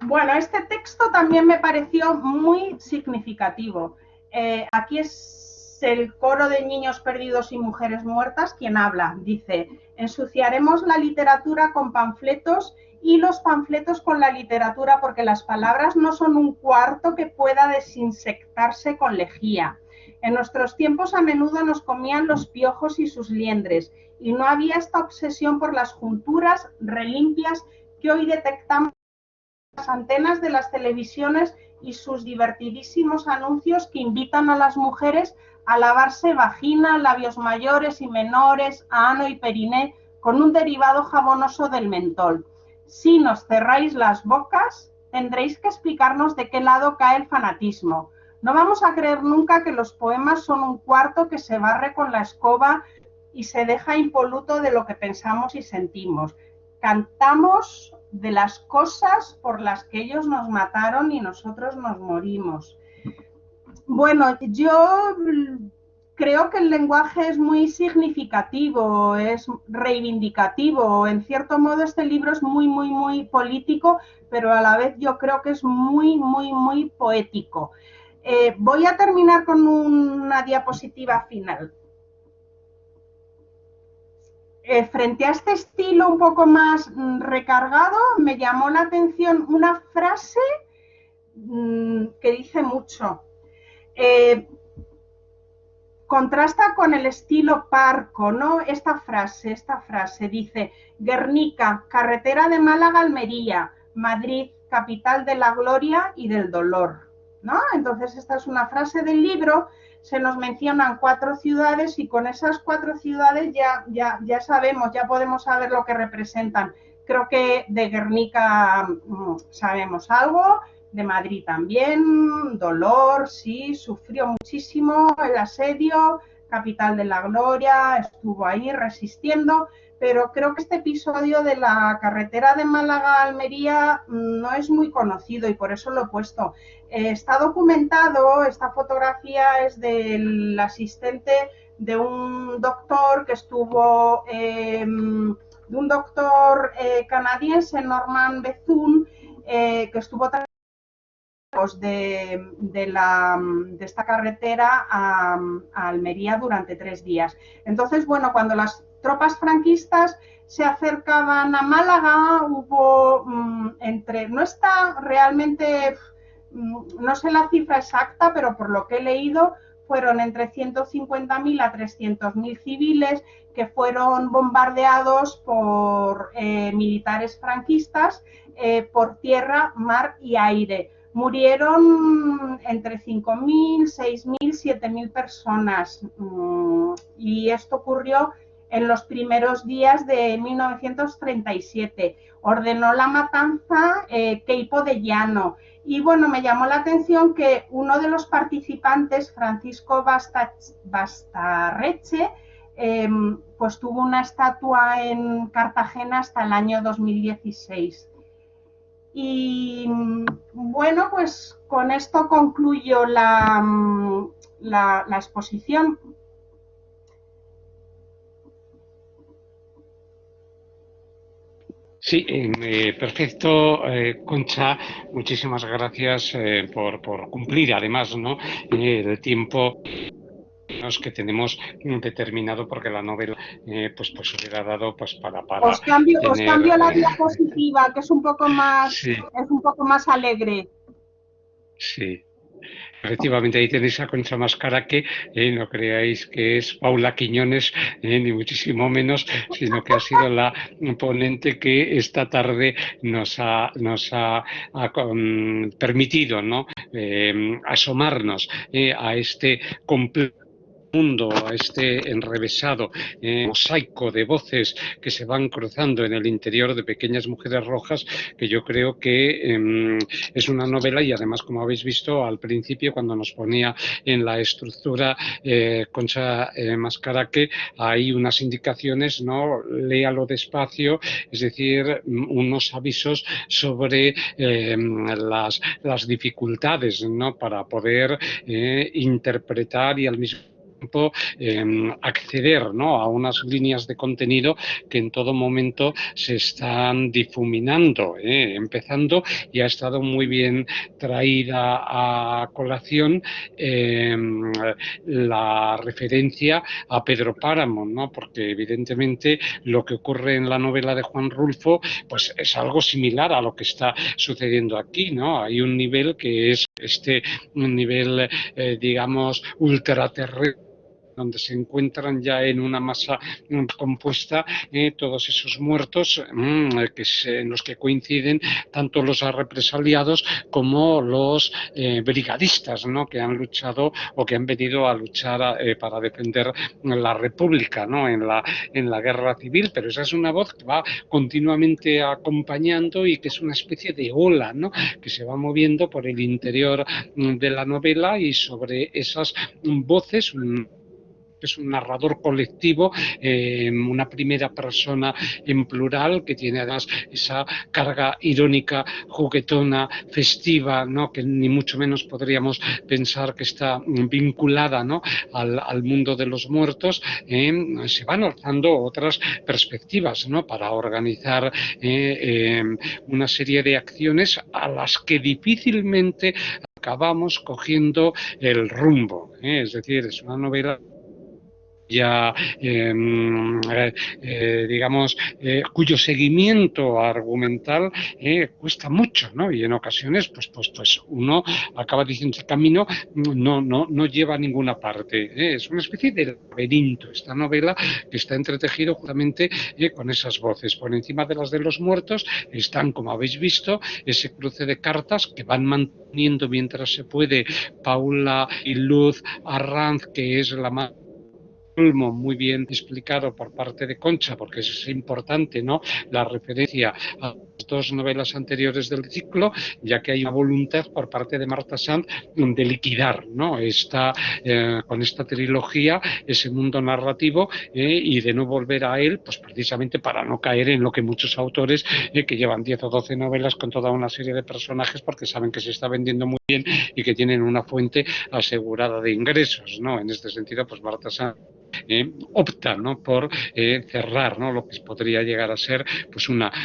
Bueno, este texto también me pareció muy significativo. Aquí es el coro de niños perdidos y mujeres muertas quien habla. Dice, ensuciaremos la literatura con panfletos y los panfletos con la literatura porque las palabras no son un cuarto que pueda desinsectarse con lejía. En nuestros tiempos a menudo nos comían los piojos y sus liendres y no había esta obsesión por las junturas relimpias que hoy detectamos las antenas de las televisiones y sus divertidísimos anuncios que invitan a las mujeres a lavarse vagina, labios mayores y menores, ano y periné con un derivado jabonoso del mentol. Si nos cerráis las bocas, tendréis que explicarnos de qué lado cae el fanatismo. No vamos a creer nunca que los poemas son un cuarto que se barre con la escoba y se deja impoluto de lo que pensamos y sentimos. Cantamos de las cosas por las que ellos nos mataron y nosotros nos morimos. Bueno, yo creo que el lenguaje es muy significativo, es reivindicativo. En cierto modo, este libro es muy, muy, muy político, pero a la vez yo creo que es muy, muy, muy poético. Voy a terminar con una diapositiva final. Frente a este estilo un poco más recargado, me llamó la atención una frase que dice mucho. Contrasta con el estilo parco, ¿no? Esta frase dice: Guernica, carretera de Málaga a Almería, Madrid, capital de la gloria y del dolor, ¿no? Entonces esta es una frase del libro, se nos mencionan 4 ciudades y con esas 4 ciudades ya sabemos, ya podemos saber lo que representan. Creo que de Guernica sabemos algo, de Madrid también, dolor, sí, sufrió muchísimo el asedio, capital de la gloria, estuvo ahí resistiendo, pero creo que este episodio de la carretera de Málaga a Almería no es muy conocido y por eso lo he puesto. Está documentado, esta fotografía es del asistente de un doctor que estuvo, de un doctor canadiense, Norman Bethune, que estuvo de esta carretera a Almería durante 3 días. Entonces, bueno, cuando las tropas franquistas se acercaban a Málaga, hubo no está realmente, no sé la cifra exacta, pero por lo que he leído, fueron entre 150.000 a 300.000 civiles que fueron bombardeados por militares franquistas por tierra, mar y aire. Murieron entre 5.000, 6.000, 7.000 personas y esto ocurrió en los primeros días de 1937. Ordenó la matanza Queipo de Llano y bueno, me llamó la atención que uno de los participantes, Francisco Bastarreche, pues tuvo una estatua en Cartagena hasta el año 2016. Y bueno, pues con esto concluyo la exposición. Sí, perfecto, Concha. Muchísimas gracias por cumplir, además, ¿no? El tiempo que tenemos determinado, porque la novela pues hubiera dado pues para os cambio la tener diapositiva, que es un poco sí, alegre. sí. Efectivamente, ahí tenéis a Concha Mascaraque, no creáis que es Paula Quiñones, ni muchísimo menos, sino que ha sido la ponente que esta tarde nos ha permitido, ¿no? Asomarnos a este complejo mundo, a este enrevesado mosaico de voces que se van cruzando en el interior de Pequeñas Mujeres Rojas, que yo creo que es una novela y además, como habéis visto al principio, cuando nos ponía en la estructura Concha Mascaraque, hay unas indicaciones, ¿no? Léalo despacio, es decir, unos avisos sobre las dificultades, ¿no? Para poder interpretar y al mismo tiempo acceder, ¿no? A unas líneas de contenido que en todo momento se están difuminando, empezando, y ha estado muy bien traída a colación la referencia a Pedro Páramo, ¿no? Porque evidentemente lo que ocurre en la novela de Juan Rulfo pues es algo similar a lo que está sucediendo aquí, ¿no? Hay un nivel que es un nivel digamos ultraterreno, donde se encuentran ya en una masa compuesta todos esos muertos en los que coinciden tanto los represaliados como los brigadistas, ¿no? Que han luchado o que han venido a luchar para defender la República, ¿no? En la guerra civil, pero esa es una voz que va continuamente acompañando y que es una especie de ola, ¿no? Que se va moviendo por el interior de la novela y sobre esas voces que es un narrador colectivo, una primera persona en plural, que tiene además esa carga irónica, juguetona, festiva, ¿no? Que ni mucho menos podríamos pensar que está vinculada, ¿no? al mundo de los muertos. Se van alzando otras perspectivas, ¿no? Para organizar una serie de acciones a las que difícilmente acabamos cogiendo el rumbo. Es decir, es una novela ya, digamos, cuyo seguimiento argumental cuesta mucho, ¿no? Y en ocasiones, pues uno acaba diciendo, este camino no lleva a ninguna parte. Es una especie de laberinto, esta novela, que está entretejido justamente con esas voces. Por encima de las de los muertos están, como habéis visto, ese cruce de cartas que van manteniendo mientras se puede Paula y Luz Arranz, que es la más muy bien explicado por parte de Concha, porque es importante, ¿no?, la referencia a las dos novelas anteriores del ciclo, ya que hay una voluntad por parte de Marta Sanz de liquidar, ¿no?, con esta trilogía, ese mundo narrativo, y de no volver a él, pues precisamente para no caer en lo que muchos autores que llevan 10 o 12 novelas con toda una serie de personajes, porque saben que se está vendiendo muy bien y que tienen una fuente asegurada de ingresos, ¿no? En este sentido, pues Marta Sanz opta, ¿no?, por cerrar, ¿no?, lo que podría llegar a ser pues una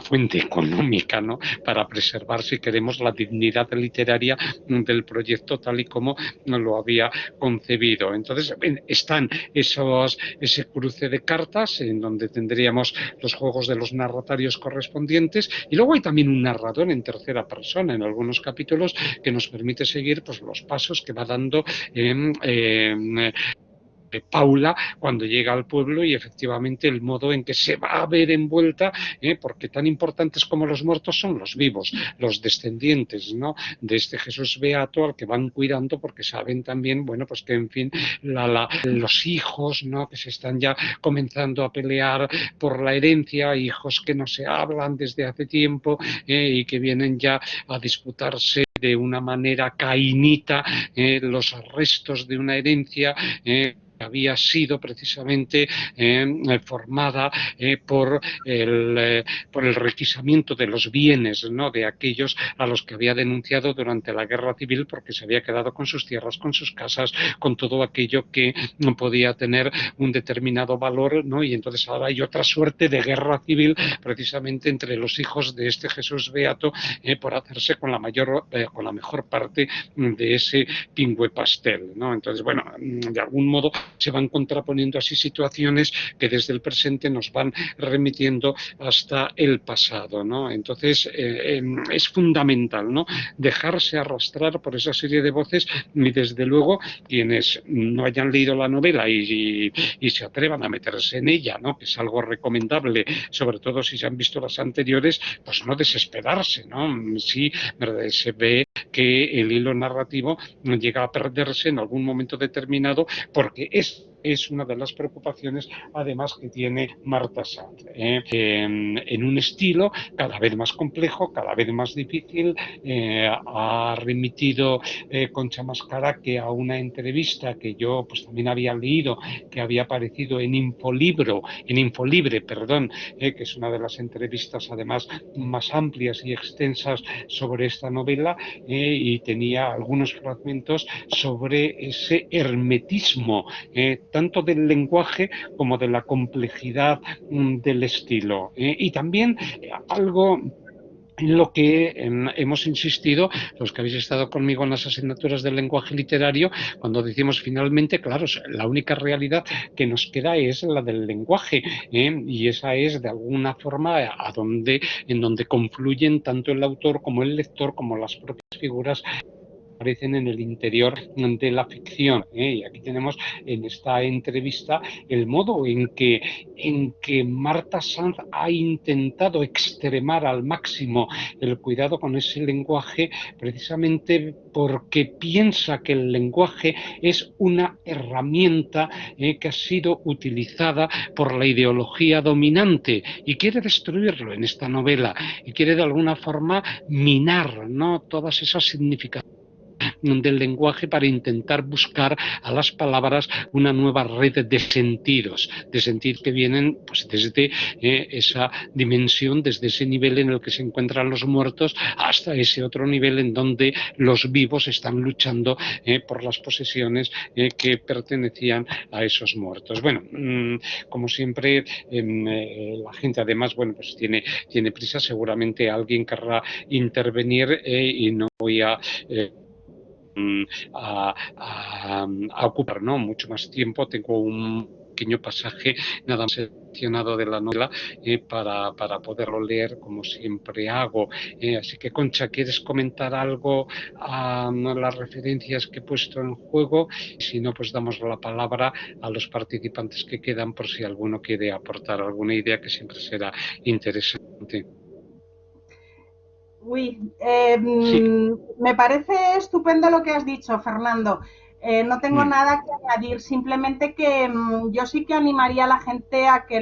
fuente económica, ¿no?, para preservar, si queremos, la dignidad literaria del proyecto tal y como lo había concebido. Entonces están ese cruce de cartas en donde tendríamos los juegos de los narratarios correspondientes, y luego hay también un narrador en tercera persona en algunos capítulos que nos permite seguir pues los pasos que va dando Paula cuando llega al pueblo, y efectivamente el modo en que se va a ver envuelta, porque tan importantes como los muertos son los vivos, los descendientes, ¿no?, de este Jesús beato al que van cuidando, porque saben también, bueno, pues que en fin, los hijos, ¿no?, que se están ya comenzando a pelear por la herencia, hijos que no se hablan desde hace tiempo, y que vienen ya a disputarse de una manera cainita los restos de una herencia había sido precisamente formada por el requisamiento de los bienes, ¿no?, de aquellos a los que había denunciado durante la guerra civil, porque se había quedado con sus tierras, con sus casas, con todo aquello que no podía tener un determinado valor, ¿no? Y entonces ahora hay otra suerte de guerra civil precisamente entre los hijos de este Jesús beato por hacerse con la mejor parte de ese pingüe pastel, ¿no? Entonces, bueno, de algún modo se van contraponiendo así situaciones que desde el presente nos van remitiendo hasta el pasado, ¿no? Entonces es fundamental, ¿no?, dejarse arrastrar por esa serie de voces, y desde luego quienes no hayan leído la novela y se atrevan a meterse en ella, ¿no?, que es algo recomendable, sobre todo si se han visto las anteriores, pues no desesperarse, ¿no? Sí, se ve que el hilo narrativo llega a perderse en algún momento determinado, porque es una de las preocupaciones, además, que tiene Marta Sanz, en un estilo cada vez más complejo, cada vez más difícil. Ha remitido Concha Mascaraque a una entrevista que yo pues también había leído, que había aparecido en Infolibre, que es una de las entrevistas además más amplias y extensas sobre esta novela, y tenía algunos fragmentos sobre ese hermetismo tanto del lenguaje como de la complejidad del estilo. Y también algo en lo que hemos insistido, los que habéis estado conmigo en las asignaturas del lenguaje literario, cuando decimos finalmente, claro, la única realidad que nos queda es la del lenguaje, y esa es de alguna forma en donde confluyen tanto el autor como el lector, como las propias figuras aparecen en el interior de la ficción. Y aquí tenemos en esta entrevista el modo en que Marta Sanz ha intentado extremar al máximo el cuidado con ese lenguaje, precisamente porque piensa que el lenguaje es una herramienta que ha sido utilizada por la ideología dominante, y quiere destruirlo en esta novela, y quiere de alguna forma minar, ¿no?, todas esas significaciones del lenguaje para intentar buscar a las palabras una nueva red de sentidos, de sentir que vienen pues desde esa dimensión, desde ese nivel en el que se encuentran los muertos hasta ese otro nivel en donde los vivos están luchando por las posesiones que pertenecían a esos muertos. Bueno, como siempre, la gente además, bueno, pues tiene prisa, seguramente alguien querrá intervenir y no voy a ocupar, ¿no?, mucho más tiempo. Tengo un pequeño pasaje nada más seleccionado de la novela para poderlo leer como siempre hago. Así que, Concha, ¿quieres comentar algo a las referencias que he puesto en juego? Si no, pues damos la palabra a los participantes que quedan por si alguno quiere aportar alguna idea, que siempre será interesante. Uy, Sí. me parece estupendo lo que has dicho, Fernando. No tengo Mm, nada que añadir, simplemente que yo sí que animaría a la gente a que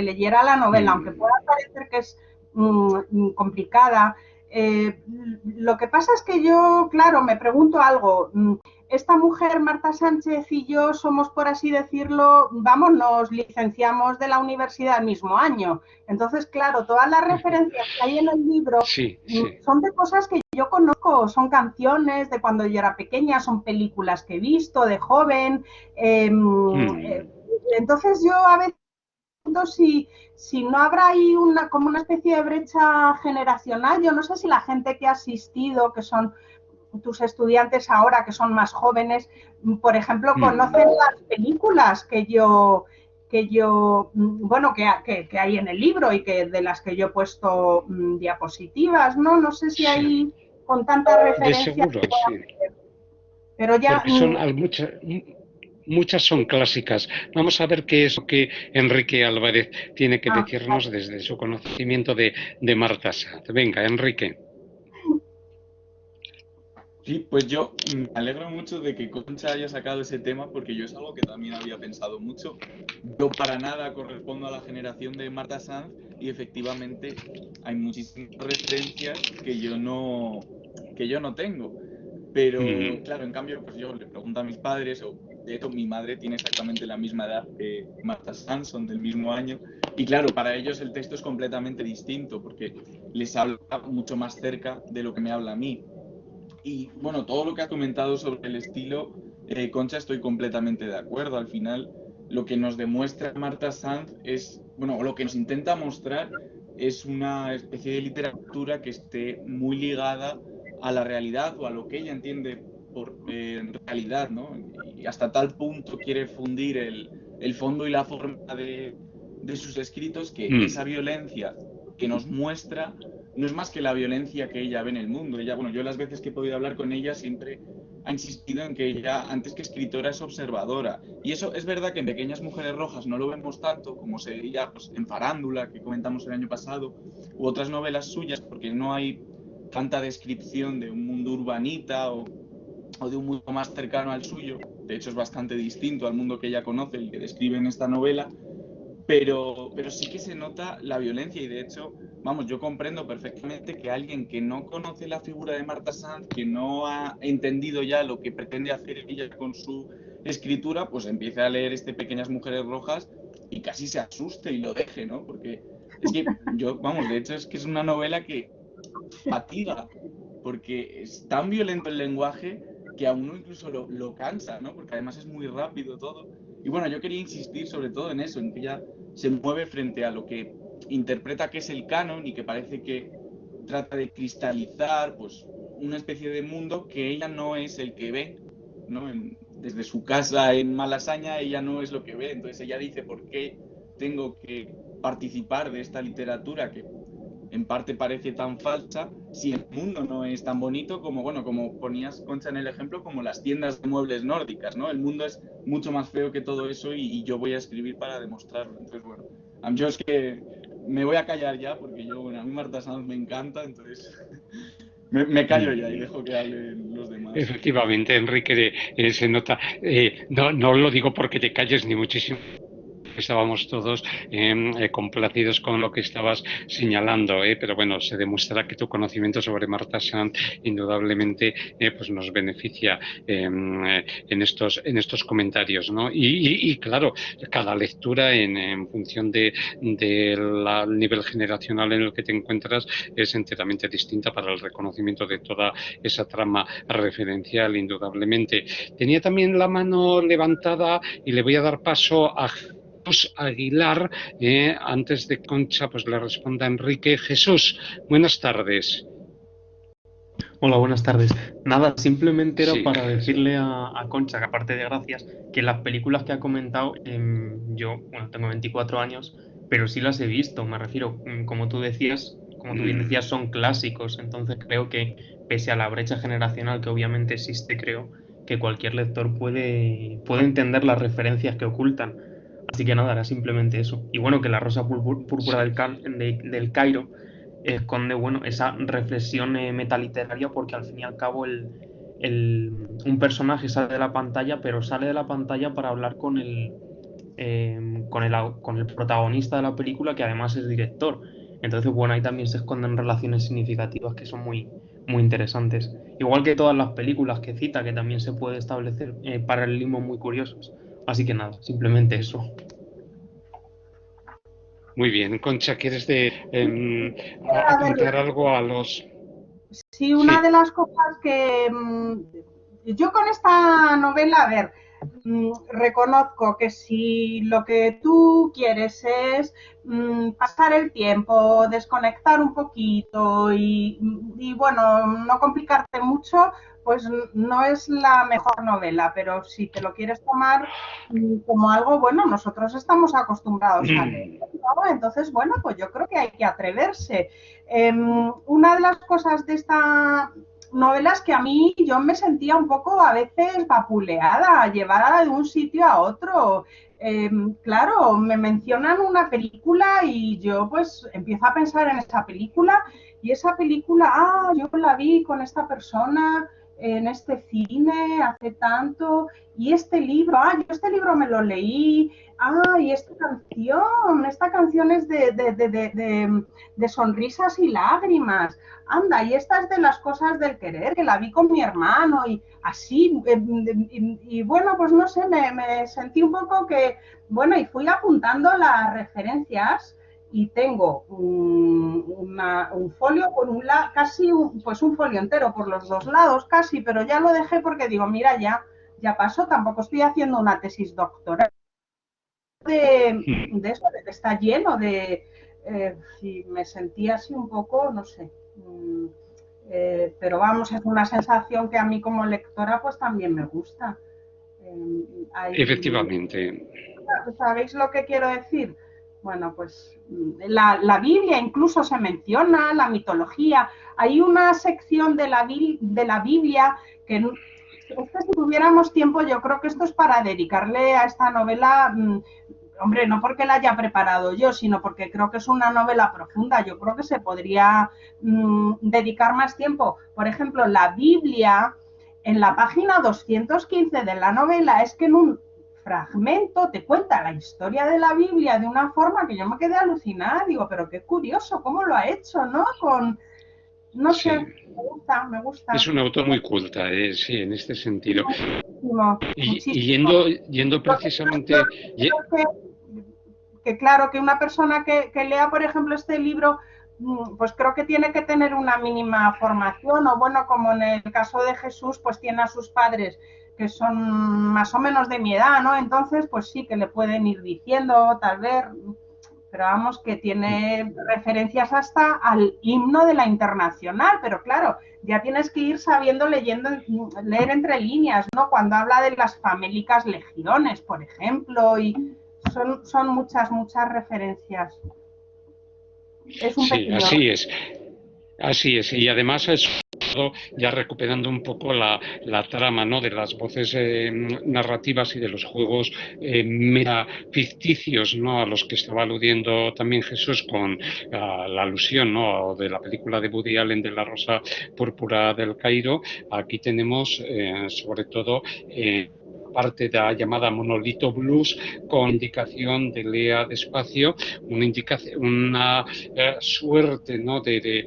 leyera la novela, aunque mm, pueda parecer que es complicada. Lo que pasa es que yo, claro, me pregunto algo. Esta mujer, Marta Sánchez, y yo somos, por así decirlo, vamos, nos licenciamos de la universidad el mismo año. Entonces, claro, todas las referencias que hay en el libro sí, sí. son de cosas que yo conozco, son canciones de cuando yo era pequeña, son películas que he visto de joven. Eh, Mm, entonces yo a veces si no habrá ahí como una especie de brecha generacional. Yo no sé si la gente que ha asistido, que son tus estudiantes ahora, que son más jóvenes, por ejemplo, conocen mm. las películas bueno, que hay en el libro y que de las que yo he puesto diapositivas, ¿no? No sé si Sí, hay con tantas de referencias, seguro, sí. pero ya Porque muchas son clásicas. Vamos a ver qué es lo que Enrique Álvarez tiene que decirnos desde su conocimiento de Marta Sanz. Venga, Enrique. Sí, pues yo me alegro mucho de que Concha haya sacado ese tema porque yo es algo que también había pensado mucho. Yo para nada correspondo a la generación de Marta Sanz y efectivamente hay muchísimas referencias que yo no tengo. Pero Mm, claro, en cambio, pues yo le pregunto a mis padres, o de hecho mi madre tiene exactamente la misma edad que Marta Sanz, son del mismo año, y claro, para ellos el texto es completamente distinto porque les habla mucho más cerca de lo que me habla a mí. Y bueno, todo lo que has comentado sobre el estilo, Concha, estoy completamente de acuerdo. Al final, lo que nos demuestra Marta Sanz es, bueno, lo que nos intenta mostrar es una especie de literatura que esté muy ligada a la realidad o a lo que ella entiende por realidad, ¿no? Y hasta tal punto quiere fundir el fondo y la forma de sus escritos que mm, esa violencia que nos muestra no es más que la violencia que ella ve en el mundo. Ella, bueno, yo las veces que he podido hablar con ella siempre ha insistido en que ella, antes que escritora, es observadora. Y eso es verdad que en Pequeñas Mujeres Rojas no lo vemos tanto como se veía pues, en Farándula, que comentamos el año pasado, u otras novelas suyas, porque no hay tanta descripción de un mundo urbanita o de un mundo más cercano al suyo. De hecho, es bastante distinto al mundo que ella conoce, el que describe en esta novela. Pero sí que se nota la violencia y de hecho, vamos, yo comprendo perfectamente que alguien que no conoce la figura de Marta Sanz, que no ha entendido ya lo que pretende hacer ella con su escritura, pues empiece a leer este Pequeñas Mujeres Rojas y casi se asuste y lo deje, ¿no? Porque es que yo, vamos, de hecho es que es una novela que fatiga, porque es tan violento el lenguaje que a uno incluso lo cansa, ¿no? Porque además es muy rápido todo. Y bueno, yo quería insistir sobre todo en eso, en que ella se mueve frente a lo que interpreta que es el canon y que parece que trata de cristalizar pues una especie de mundo que ella no es el que ve, ¿no? Desde su casa en Malasaña ella no es lo que ve, entonces ella dice por qué tengo que participar de esta literatura que en parte parece tan falsa si el mundo no es tan bonito como, bueno, como ponías, Concha, en el ejemplo, como las tiendas de muebles nórdicas, ¿no? El mundo es mucho más feo que todo eso y yo voy a escribir para demostrarlo. Entonces, bueno, yo es que me voy a callar ya porque yo, bueno, a mí Marta Sanz me encanta, entonces me callo ya y mm. dejo que hablen los demás. Efectivamente, Enrique, se nota. No, no lo digo porque te calles, ni muchísimo estábamos todos complacidos con lo que estabas señalando, pero bueno, se demuestra que tu conocimiento sobre Marta Sand indudablemente pues nos beneficia en estos comentarios, ¿no? Y claro, cada lectura en función del nivel generacional en el que te encuentras es enteramente distinta para el reconocimiento de toda esa trama referencial, indudablemente. Tenía también la mano levantada y le voy a dar paso a Jesús Aguilar, antes de Concha pues le responda Enrique. Jesús, buenas tardes. Hola, buenas tardes. Nada, simplemente era Sí, para decirle a Concha, que aparte de gracias, que las películas que ha comentado, yo, bueno, tengo 24 años, pero sí las he visto, me refiero, como tú decías, como tú bien decías, son clásicos, entonces creo que pese a la brecha generacional que obviamente existe, creo que cualquier lector puede entender las referencias que ocultan. Así que nada, era simplemente eso. Y bueno, que la rosa púrpura del Cairo esconde, bueno, esa reflexión metaliteraria, porque al fin y al cabo un personaje sale de la pantalla, pero sale de la pantalla para hablar con el protagonista de la película, que además es director. Entonces, bueno, ahí también se esconden relaciones significativas que son muy, muy interesantes. Igual que todas las películas que cita, que también se puede establecer paralelismos muy curiosos. Así que nada, simplemente eso. muy bien. Concha, ¿quieres A ver, apuntar algo a los...? sí, una de las cosas que yo con esta novela, a ver, reconozco que si lo que tú quieres es pasar el tiempo, desconectar un poquito y bueno, no complicarte mucho, pues no es la mejor novela, pero si te lo quieres tomar como algo bueno, nosotros estamos acostumbrados a leer, ¿no? Entonces, bueno, pues yo creo que hay que atreverse. Una de las cosas de esta novela es que a mí yo me sentía un poco a veces vapuleada, llevada de un sitio a otro. Claro, me mencionan una película y yo pues empiezo a pensar en esa película y esa película, yo la vi con esta persona en este cine hace tanto y este libro, yo este libro me lo leí, y esta canción es de sonrisas y lágrimas. Anda, y esta es de las cosas del querer, que la vi con mi hermano y así. Y bueno, pues no sé, me sentí un poco que, bueno, y fui apuntando las referencias y tengo un folio con casi pues un folio entero por los dos lados, casi, pero ya lo dejé porque digo, mira, ya pasó, tampoco estoy haciendo una tesis doctoral de eso, de que está lleno de... si me sentía así un poco, no sé. Pero vamos, es una sensación que a mí como lectora pues también me gusta. Efectivamente. ¿Sabéis lo que quiero decir? Bueno, pues la Biblia incluso se menciona, la mitología. Hay una sección de la Biblia que es que si tuviéramos tiempo, yo creo que esto es para dedicarle a esta novela, hombre, no porque la haya preparado yo, sino porque creo que es una novela profunda. Yo creo que se podría dedicar más tiempo. Por ejemplo, la Biblia, en la página 215 de la novela, es que en un fragmento te cuenta la historia de la Biblia de una forma que yo me quedé alucinada. Digo, pero qué curioso, cómo lo ha hecho, ¿no? No sé, Sí. me gusta. Es un autor muy culta, sí, en este sentido. Muchísimo, Y muchísimo. yendo precisamente... Que claro, que una persona que lea, por ejemplo, este libro, pues creo que tiene que tener una mínima formación, o bueno, como en el caso de Jesús, pues tiene a sus padres que son más o menos de mi edad, ¿no? Entonces, pues sí, que le pueden ir diciendo, tal vez, pero vamos, que tiene referencias hasta al himno de la Internacional, pero claro, ya tienes que ir sabiendo, leer entre líneas, ¿no? Cuando habla de las famélicas legiones, por ejemplo, y son muchas referencias. Es un Sí, pequeño... así es. Y además es ya recuperando un poco la trama, ¿no?, de las voces narrativas y de los juegos ficticios, ¿no?, a los que estaba aludiendo también Jesús con la alusión, ¿no?, de la película de Woody Allen de La Rosa Púrpura del Cairo. Aquí tenemos sobre todo parte de la llamada Monolito Blues, con indicación de lea despacio, una suerte, ¿no?, de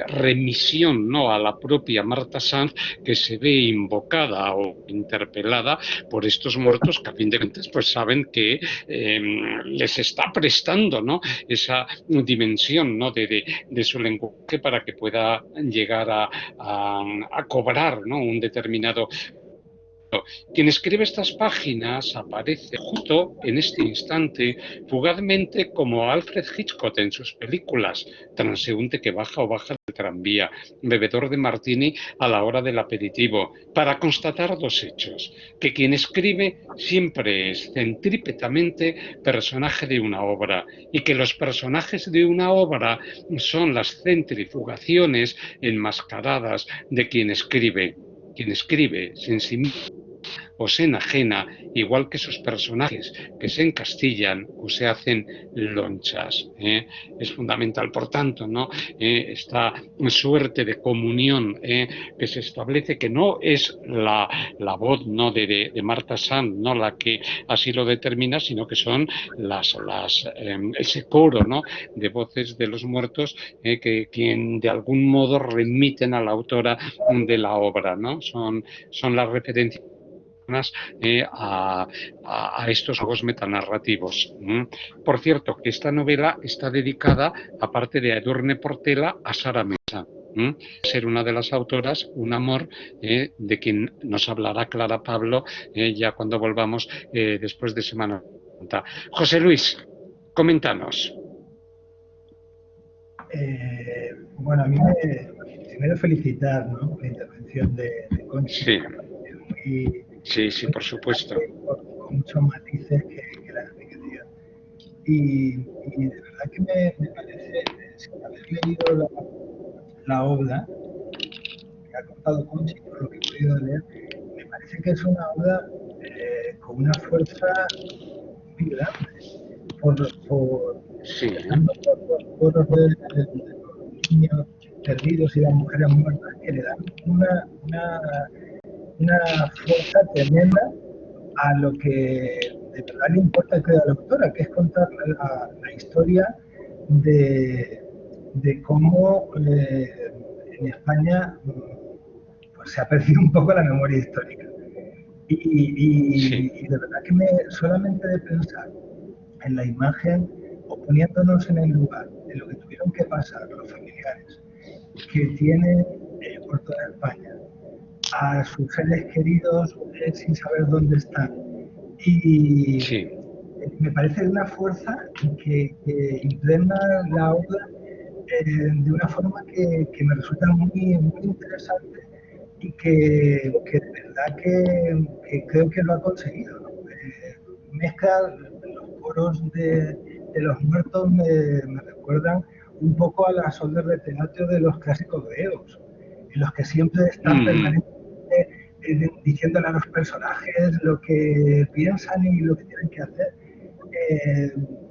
remisión, ¿no?, a la propia Marta Sanz, que se ve invocada o interpelada por estos muertos que a fin de cuentas pues saben que les está prestando, ¿no?, esa dimensión, ¿no?, de su lenguaje para que pueda llegar a cobrar, ¿no?, un determinado. Quien escribe estas páginas aparece justo en este instante, fugazmente, como Alfred Hitchcock en sus películas, transeúnte que baja o baja del tranvía, bebedor de martini a la hora del aperitivo, para constatar dos hechos: que quien escribe siempre es centrípetamente personaje de una obra, y que los personajes de una obra son las centrifugaciones enmascaradas de quien escribe. Quien escribe sin sí mismo o se enajena, igual que sus personajes que se encastillan o se hacen lonchas. Es fundamental, por tanto, ¿no?, esta suerte de comunión que se establece, que no es la voz, ¿no?, de Marta Sanz, ¿no?, la que así lo determina, sino que son ese coro, ¿no?, de voces de los muertos que quien de algún modo remiten a la autora de la obra, ¿no? Son las referencias a estos juegos metanarrativos. Por cierto, que esta novela está dedicada, aparte de Edurne Portela, a Sara Mesa. Ser una de las autoras, un amor de quien nos hablará Clara Pablo ya cuando volvamos después de Semana Santa. José Luis, coméntanos. Bueno, a mí primero felicitar, ¿no?, la intervención de Conchi. Sí. Sí, por supuesto. Con muchos matices que la explicación. Y de verdad que me parece, sin haber leído la obra que ha contado Conchi, por lo que he podido leer, me parece que es una obra con una fuerza muy grande, Sí. por los coros de los niños perdidos y las mujeres muertas, que le dan una fuerza tremenda a lo que de verdad le importa, creo, a la autora, que es contar la historia de cómo en España pues, se ha perdido un poco la memoria histórica. Y de verdad que solamente de pensar en la imagen o poniéndonos en el lugar de lo que tuvieron que pasar los familiares que tienen por toda España a sus seres queridos sin saber dónde están. Y me parece de una fuerza que impregna la obra de una forma que me resulta muy, muy interesante y que de verdad que creo que lo ha conseguido, ¿no? Mezcla los coros de los muertos, me recuerdan un poco a las obras de teatro de los clásicos griegos, en los que siempre están permanentemente diciéndole a los personajes lo que piensan y lo que tienen que hacer.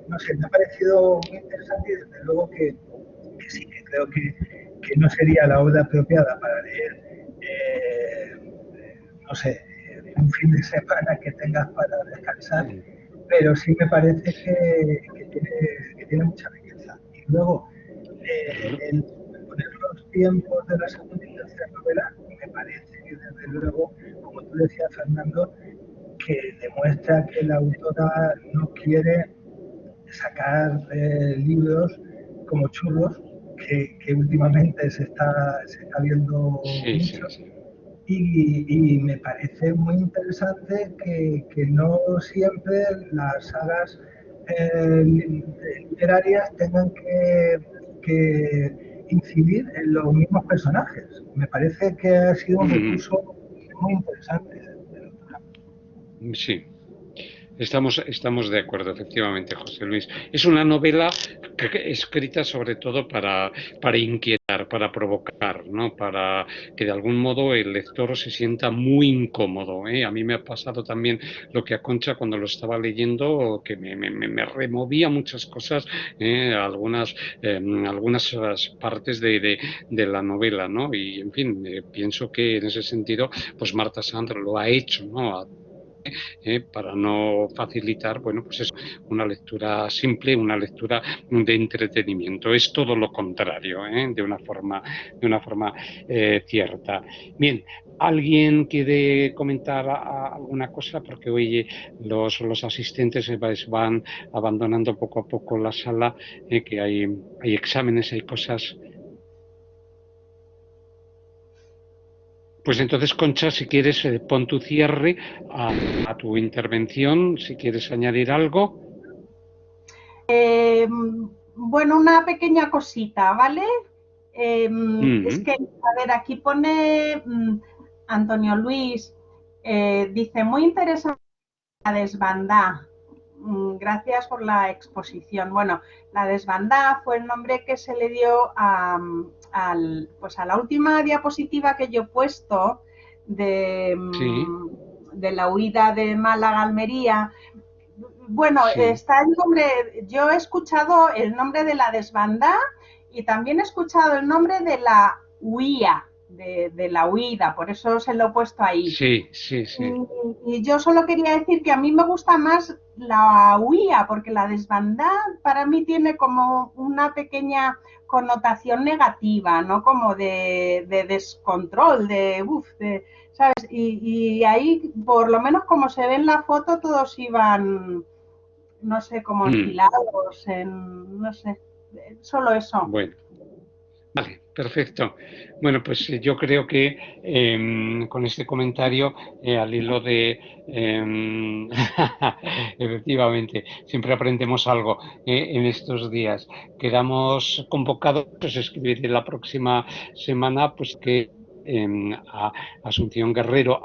No sé, me ha parecido muy interesante y desde luego que sí, que creo que no sería la obra apropiada para leer, no sé, un fin de semana que tengas para descansar, pero sí me parece que tiene mucha riqueza. Y luego, el poner los tiempos de la segunda y tercera novela, me parece que desde luego, como tú decías, Fernando, que demuestra que la autora no quiere sacar libros como churros, que últimamente se está viendo mucho. Y me parece muy interesante que no siempre las sagas literarias tengan que incidir en los mismos personajes. Me parece que ha sido un recurso muy interesante. Sí. Estamos de acuerdo, efectivamente, José Luis. Es una novela escrita sobre todo para inquietar, para provocar, ¿no? Para que de algún modo el lector se sienta muy incómodo, ¿eh? A mí me ha pasado también lo que a Concha cuando lo estaba leyendo, que me removía muchas cosas, algunas partes de la novela, ¿no? Y, en fin, pienso que en ese sentido, pues Marta Sandra lo ha hecho, ¿no? Para no facilitar, bueno, pues es una lectura simple, una lectura de entretenimiento. Es todo lo contrario, de una forma cierta. Bien, ¿alguien quiere comentar alguna cosa? Porque oye, los asistentes van abandonando poco a poco la sala, que hay exámenes, hay cosas. Pues entonces, Concha, si quieres, pon tu cierre a tu intervención, si quieres añadir algo. Bueno, una pequeña cosita, ¿vale? Es que, a ver, aquí pone Antonio Luis, dice, muy interesante la desbandá. Gracias por la exposición. Bueno, la desbandá fue el nombre que se le dio pues a la última diapositiva que yo he puesto Sí. de la huida de Málaga a Almería. Bueno, sí. Está el nombre, yo he escuchado el nombre de la desbandá y también he escuchado el nombre de la huía, de la huida, por eso se lo he puesto ahí. Sí. Y yo solo quería decir que a mí me gusta más la huía, porque la desbandá para mí tiene como una pequeña connotación negativa, ¿no? Como de descontrol, ¿sabes? Y ahí, por lo menos como se ve en la foto, todos iban, no sé, como enfilados, no sé, solo eso. Bueno. Vale, perfecto. Bueno, pues yo creo que con este comentario, al hilo de... efectivamente, siempre aprendemos algo en estos días. Quedamos convocados, pues escribiré la próxima semana, pues que a Asunción Guerrero,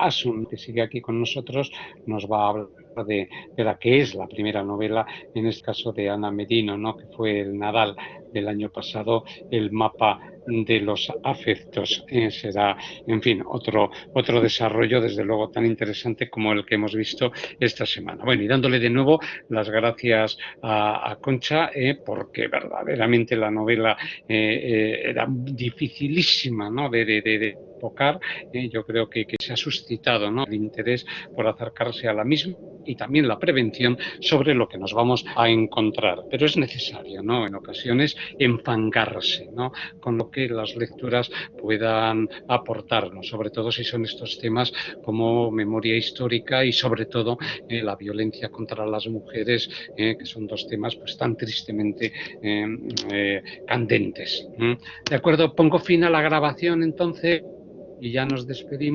que sigue aquí con nosotros, nos va a hablar de la que es la primera novela, en este caso de Ana Merino, ¿no? Que fue el Nadal del año pasado, el mapa de los afectos. Será, en fin, otro desarrollo, desde luego, tan interesante como el que hemos visto esta semana. Bueno, y dándole de nuevo las gracias a Concha, porque verdaderamente la novela era dificilísima, ¿no? de tocar. Yo creo que se ha suscitado, ¿no? el interés por acercarse a la misma y también la prevención sobre lo que nos vamos a encontrar. Pero es necesario, ¿no? En ocasiones enfangarse, ¿no? Con lo que las lecturas puedan aportarnos, sobre todo si son estos temas como memoria histórica y sobre todo la violencia contra las mujeres, que son dos temas pues tan tristemente candentes. ¿De acuerdo? Pongo fin a la grabación entonces y ya nos despedimos.